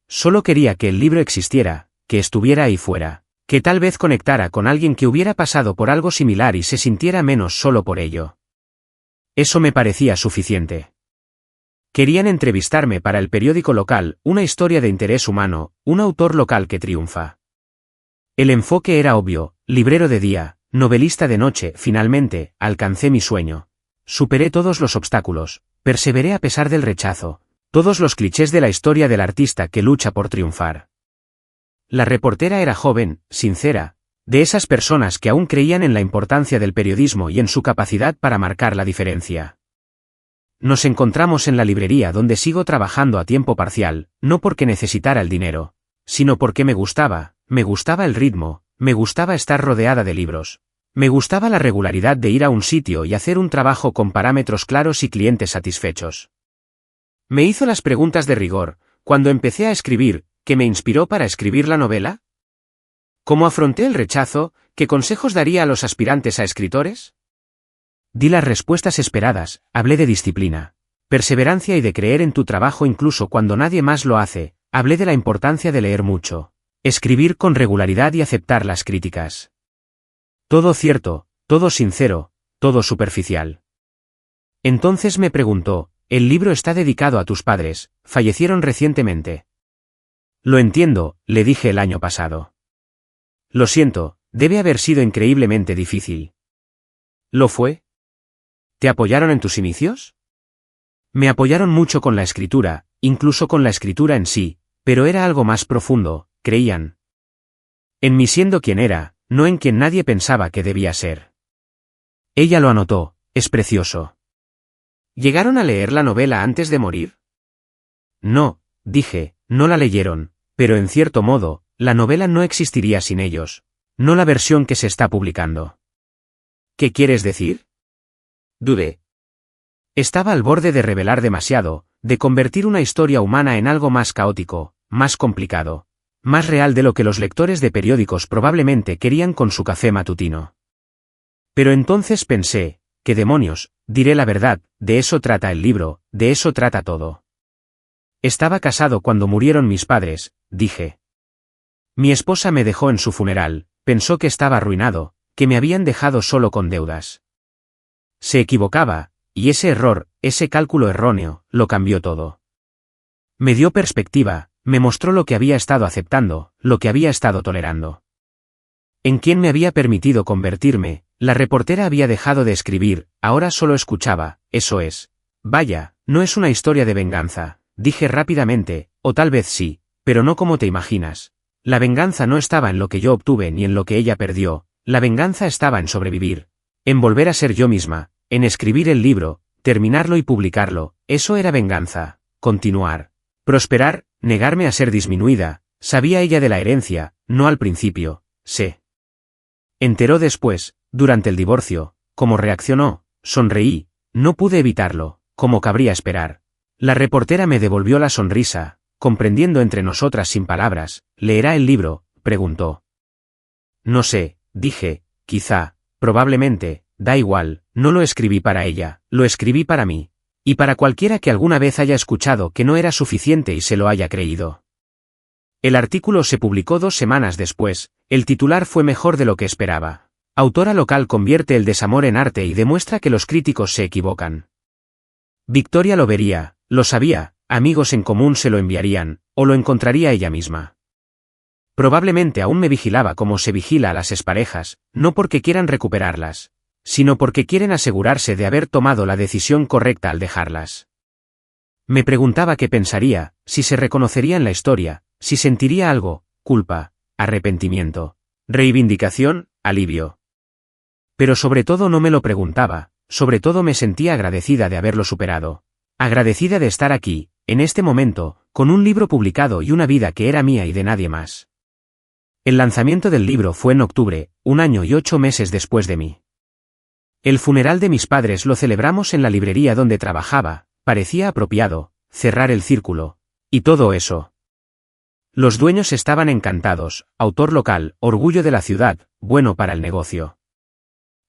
Solo quería que el libro existiera, que estuviera ahí fuera, que tal vez conectara con alguien que hubiera pasado por algo similar y se sintiera menos solo por ello. Eso me parecía suficiente. Querían entrevistarme para el periódico local, una historia de interés humano, un autor local que triunfa. El enfoque era obvio, librero de día, novelista de noche. Finalmente, alcancé mi sueño. Superé todos los obstáculos, perseveré a pesar del rechazo, todos los clichés de la historia del artista que lucha por triunfar. La reportera era joven, sincera, de esas personas que aún creían en la importancia del periodismo y en su capacidad para marcar la diferencia. Nos encontramos en la librería donde sigo trabajando a tiempo parcial, no porque necesitara el dinero, sino porque me gustaba el ritmo, me gustaba estar rodeada de libros, me gustaba la regularidad de ir a un sitio y hacer un trabajo con parámetros claros y clientes satisfechos. Me hizo las preguntas de rigor, cuando empecé a escribir, ¿qué me inspiró para escribir la novela? ¿Cómo afronté el rechazo? ¿Qué consejos daría a los aspirantes a escritores? Di las respuestas esperadas, hablé de disciplina, perseverancia y de creer en tu trabajo incluso cuando nadie más lo hace, hablé de la importancia de leer mucho, escribir con regularidad y aceptar las críticas. Todo cierto, todo sincero, todo superficial. Entonces me preguntó, el libro está dedicado a tus padres, fallecieron recientemente. Lo entiendo, le dije el año pasado. Lo siento, debe haber sido increíblemente difícil. ¿Lo fue? ¿Te apoyaron en tus inicios? Me apoyaron mucho con la escritura, incluso con la escritura en sí, pero era algo más profundo, creían. En mí siendo quien era, no en quien nadie pensaba que debía ser. Ella lo anotó, es precioso. ¿Llegaron a leer la novela antes de morir? No, dije, no la leyeron, pero en cierto modo, la novela no existiría sin ellos, no la versión que se está publicando. ¿Qué quieres decir? Dudé. Estaba al borde de revelar demasiado, de convertir una historia humana en algo más caótico, más complicado, más real de lo que los lectores de periódicos probablemente querían con su café matutino. Pero entonces pensé, ¿qué demonios? Diré la verdad, de eso trata el libro, de eso trata todo. Estaba casado cuando murieron mis padres, dije. Mi esposa me dejó en su funeral, pensó que estaba arruinado, que me habían dejado solo con deudas. Se equivocaba, y ese error, ese cálculo erróneo, lo cambió todo. Me dio perspectiva, me mostró lo que había estado aceptando, lo que había estado tolerando. En quién me había permitido convertirme, la reportera había dejado de escribir, ahora solo escuchaba, eso es. Vaya, no es una historia de venganza, dije rápidamente, o tal vez sí, pero no como te imaginas. La venganza no estaba en lo que yo obtuve ni en lo que ella perdió, la venganza estaba en sobrevivir, en volver a ser yo misma, en escribir el libro, terminarlo y publicarlo, eso era venganza, continuar. Prosperar, negarme a ser disminuida, sabía ella de la herencia, no al principio, se enteró después, durante el divorcio, cómo reaccionó, sonreí, no pude evitarlo, como cabría esperar. La reportera me devolvió la sonrisa, comprendiendo entre nosotras sin palabras. ¿Leerá el libro?, preguntó. No sé, dije, quizá, probablemente, da igual, no lo escribí para ella, lo escribí para mí. Y para cualquiera que alguna vez haya escuchado que no era suficiente y se lo haya creído. El artículo se publicó 2 semanas después, el titular fue mejor de lo que esperaba. Autora local convierte el desamor en arte y demuestra que los críticos se equivocan. Victoria lo vería, lo sabía, amigos en común se lo enviarían, o lo encontraría ella misma. Probablemente aún me vigilaba como se vigila a las exparejas, no porque quieran recuperarlas, sino porque quieren asegurarse de haber tomado la decisión correcta al dejarlas. Me preguntaba qué pensaría, si se reconocería en la historia, si sentiría algo, culpa, arrepentimiento, reivindicación, alivio. Pero sobre todo no me lo preguntaba, sobre todo me sentía agradecida de haberlo superado. Agradecida de estar aquí, en este momento, con un libro publicado y una vida que era mía y de nadie más. El lanzamiento del libro fue en octubre, 1 año y 8 meses después de mí. El funeral de mis padres lo celebramos en la librería donde trabajaba, parecía apropiado, cerrar el círculo. Y todo eso. Los dueños estaban encantados, autor local, orgullo de la ciudad, bueno para el negocio.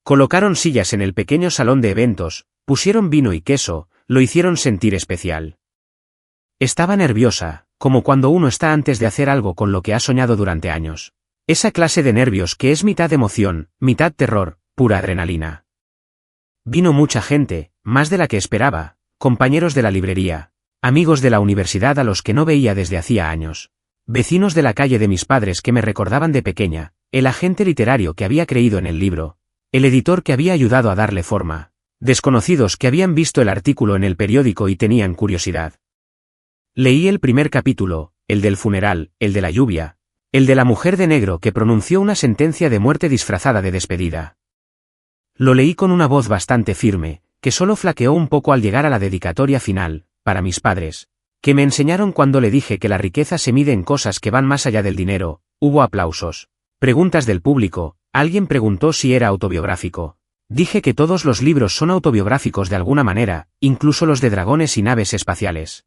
Colocaron sillas en el pequeño salón de eventos, pusieron vino y queso, lo hicieron sentir especial. Estaba nerviosa, como cuando uno está antes de hacer algo con lo que ha soñado durante años. Esa clase de nervios que es mitad emoción, mitad terror, pura adrenalina. Vino mucha gente, más de la que esperaba, compañeros de la librería, amigos de la universidad a los que no veía desde hacía años, vecinos de la calle de mis padres que me recordaban de pequeña, el agente literario que había creído en el libro, el editor que había ayudado a darle forma, desconocidos que habían visto el artículo en el periódico y tenían curiosidad. Leí el primer capítulo, el del funeral, el de la lluvia, el de la mujer de negro que pronunció una sentencia de muerte disfrazada de despedida. Lo leí con una voz bastante firme, que solo flaqueó un poco al llegar a la dedicatoria final, para mis padres, que me enseñaron cuando le dije que la riqueza se mide en cosas que van más allá del dinero. Hubo aplausos, preguntas del público, alguien preguntó si era autobiográfico. Dije que todos los libros son autobiográficos de alguna manera, incluso los de dragones y naves espaciales.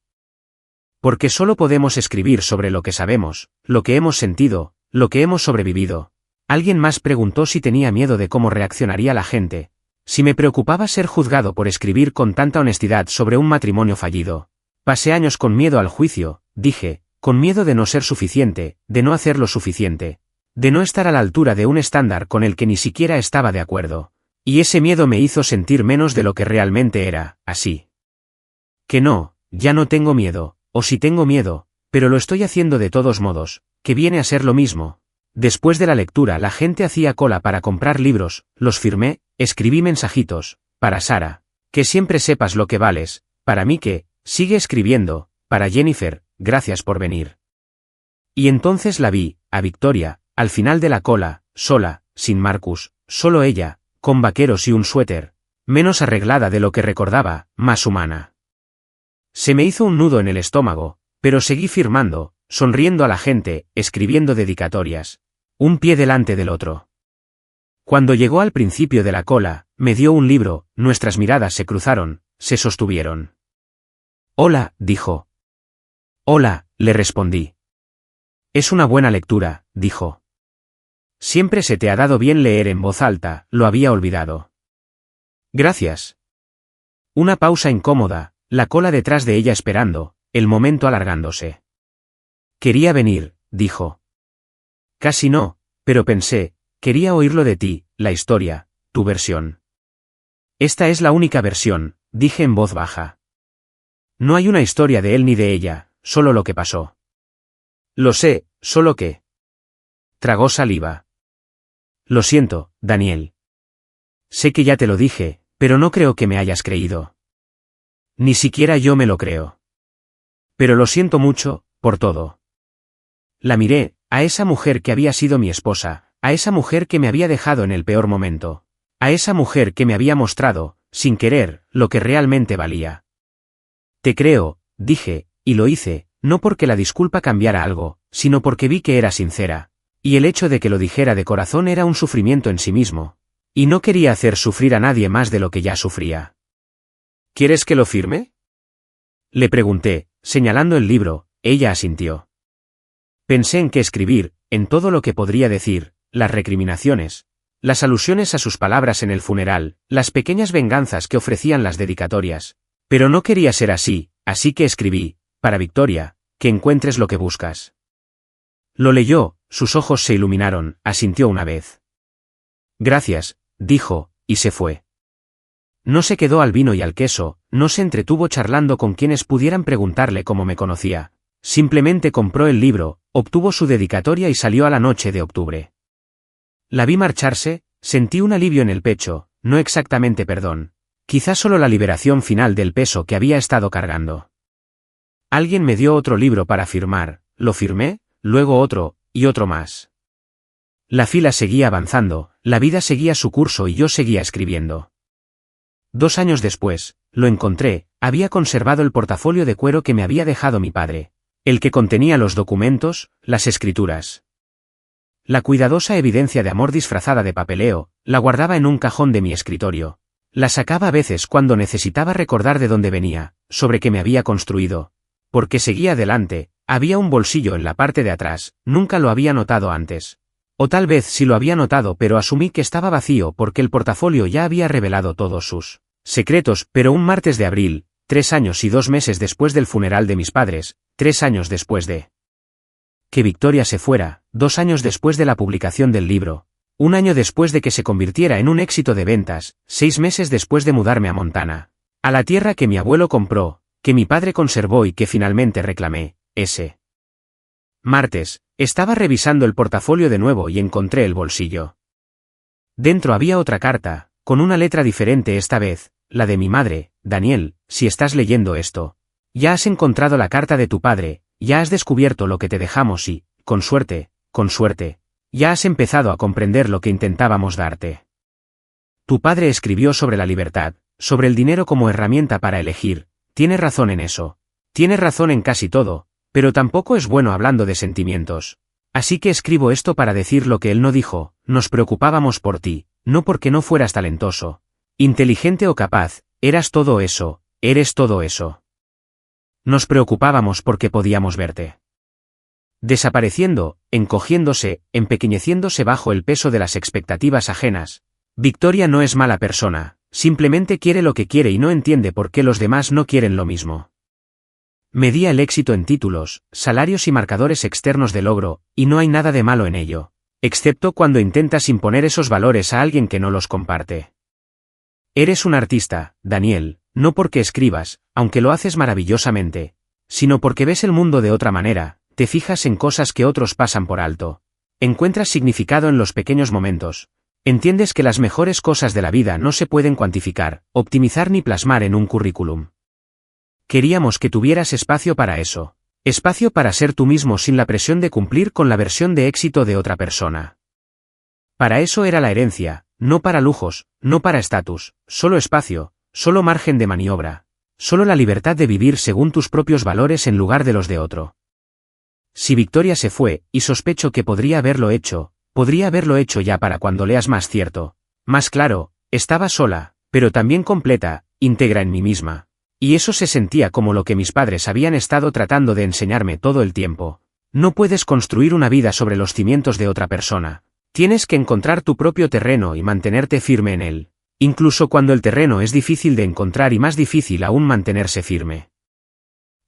Porque solo podemos escribir sobre lo que sabemos, lo que hemos sentido, lo que hemos sobrevivido. Alguien más preguntó si tenía miedo de cómo reaccionaría la gente, si me preocupaba ser juzgado por escribir con tanta honestidad sobre un matrimonio fallido. Pasé años con miedo al juicio, dije, con miedo de no ser suficiente, de no hacer lo suficiente, de no estar a la altura de un estándar con el que ni siquiera estaba de acuerdo. Y ese miedo me hizo sentir menos de lo que realmente era, así. Que no, ya no tengo miedo, o si tengo miedo, pero lo estoy haciendo de todos modos, que viene a ser lo mismo. Después de la lectura la gente hacía cola para comprar libros, los firmé, escribí mensajitos, para Sara, que siempre sepas lo que vales, para mí que, sigue escribiendo, para Jennifer, gracias por venir. Y entonces la vi, a Victoria, al final de la cola, sola, sin Marcus, solo ella, con vaqueros y un suéter, menos arreglada de lo que recordaba, más humana. Se me hizo un nudo en el estómago, pero seguí firmando, sonriendo a la gente, escribiendo dedicatorias. Un pie delante del otro. Cuando llegó al principio de la cola, me dio un libro, nuestras miradas se cruzaron, se sostuvieron. Hola, dijo. Hola, le respondí. Es una buena lectura, dijo. Siempre se te ha dado bien leer en voz alta, lo había olvidado. Gracias. Una pausa incómoda, la cola detrás de ella esperando, el momento alargándose. Quería venir, dijo. Casi no, pero pensé, quería oírlo de ti, la historia, tu versión. Esta es la única versión, dije en voz baja. No hay una historia de él ni de ella, solo lo que pasó. Lo sé, solo que. Tragó saliva. Lo siento, Daniel. Sé que ya te lo dije, pero no creo que me hayas creído. Ni siquiera yo me lo creo. Pero lo siento mucho, por todo. La miré, a esa mujer que había sido mi esposa, a esa mujer que me había dejado en el peor momento, a esa mujer que me había mostrado, sin querer, lo que realmente valía. Te creo, dije, y lo hice, no porque la disculpa cambiara algo, sino porque vi que era sincera, y el hecho de que lo dijera de corazón era un sufrimiento en sí mismo, y no quería hacer sufrir a nadie más de lo que ya sufría. ¿Quieres que lo firme? Le pregunté, señalando el libro. Ella asintió. Pensé en qué escribir, en todo lo que podría decir, las recriminaciones, las alusiones a sus palabras en el funeral, las pequeñas venganzas que ofrecían las dedicatorias. Pero no quería ser así que escribí, para Victoria, que encuentres lo que buscas. Lo leyó, sus ojos se iluminaron, asintió una vez. Gracias, dijo, y se fue. No se quedó al vino y al queso, no se entretuvo charlando con quienes pudieran preguntarle cómo me conocía. Simplemente compró el libro, obtuvo su dedicatoria y salió a la noche de octubre. La vi marcharse, sentí un alivio en el pecho, no exactamente perdón, quizás solo la liberación final del peso que había estado cargando. Alguien me dio otro libro para firmar, lo firmé, luego otro, y otro más. La fila seguía avanzando, la vida seguía su curso y yo seguía escribiendo. 2 años después, lo encontré, había conservado el portafolio de cuero que me había dejado mi padre, el que contenía los documentos, las escrituras. La cuidadosa evidencia de amor disfrazada de papeleo, la guardaba en un cajón de mi escritorio. La sacaba a veces cuando necesitaba recordar de dónde venía, sobre qué me había construido. Porque seguía adelante, había un bolsillo en la parte de atrás, nunca lo había notado antes. O tal vez sí lo había notado pero asumí que estaba vacío porque el portafolio ya había revelado todos sus secretos, pero un martes de abril, 3 años y 2 meses después del funeral de mis padres, 3 años después de que Victoria se fuera, 2 años después de la publicación del libro, 1 año después de que se convirtiera en un éxito de ventas, 6 meses después de mudarme a Montana, a la tierra que mi abuelo compró, que mi padre conservó y que finalmente reclamé, ese martes, estaba revisando el portafolio de nuevo y encontré el bolsillo. Dentro había otra carta, con una letra diferente esta vez, la de mi madre. Daniel, si estás leyendo esto, ya has encontrado la carta de tu padre, ya has descubierto lo que te dejamos y, con suerte, ya has empezado a comprender lo que intentábamos darte. Tu padre escribió sobre la libertad, sobre el dinero como herramienta para elegir, tiene razón en eso, tiene razón en casi todo, pero tampoco es bueno hablando de sentimientos. Así que escribo esto para decir lo que él no dijo, nos preocupábamos por ti, no porque no fueras talentoso, inteligente o capaz, eras todo eso, eres todo eso. Nos preocupábamos porque podíamos verte desapareciendo, encogiéndose, empequeñeciéndose bajo el peso de las expectativas ajenas. Victoria no es mala persona, simplemente quiere lo que quiere y no entiende por qué los demás no quieren lo mismo. Medía el éxito en títulos, salarios y marcadores externos de logro, y no hay nada de malo en ello, excepto cuando intentas imponer esos valores a alguien que no los comparte. Eres un artista, Daniel, no porque escribas, aunque lo haces maravillosamente, sino porque ves el mundo de otra manera, te fijas en cosas que otros pasan por alto. Encuentras significado en los pequeños momentos. Entiendes que las mejores cosas de la vida no se pueden cuantificar, optimizar ni plasmar en un currículum. Queríamos que tuvieras espacio para eso. Espacio para ser tú mismo sin la presión de cumplir con la versión de éxito de otra persona. Para eso era la herencia, no para lujos, no para estatus, solo espacio, solo margen de maniobra, solo la libertad de vivir según tus propios valores en lugar de los de otro. Si Victoria se fue, y sospecho que podría haberlo hecho ya para cuando leas más cierto, más claro, estaba sola, pero también completa, íntegra en mí misma. Y eso se sentía como lo que mis padres habían estado tratando de enseñarme todo el tiempo. No puedes construir una vida sobre los cimientos de otra persona. Tienes que encontrar tu propio terreno y mantenerte firme en él, incluso cuando el terreno es difícil de encontrar y más difícil aún mantenerse firme.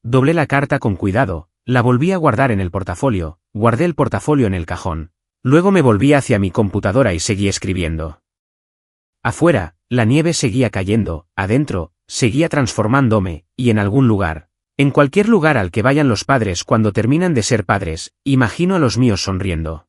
Doblé la carta con cuidado, la volví a guardar en el portafolio, guardé el portafolio en el cajón. Luego me volví hacia mi computadora y seguí escribiendo. Afuera, la nieve seguía cayendo, adentro, seguía transformándome, y en algún lugar, en cualquier lugar al que vayan los padres cuando terminan de ser padres, imagino a los míos sonriendo.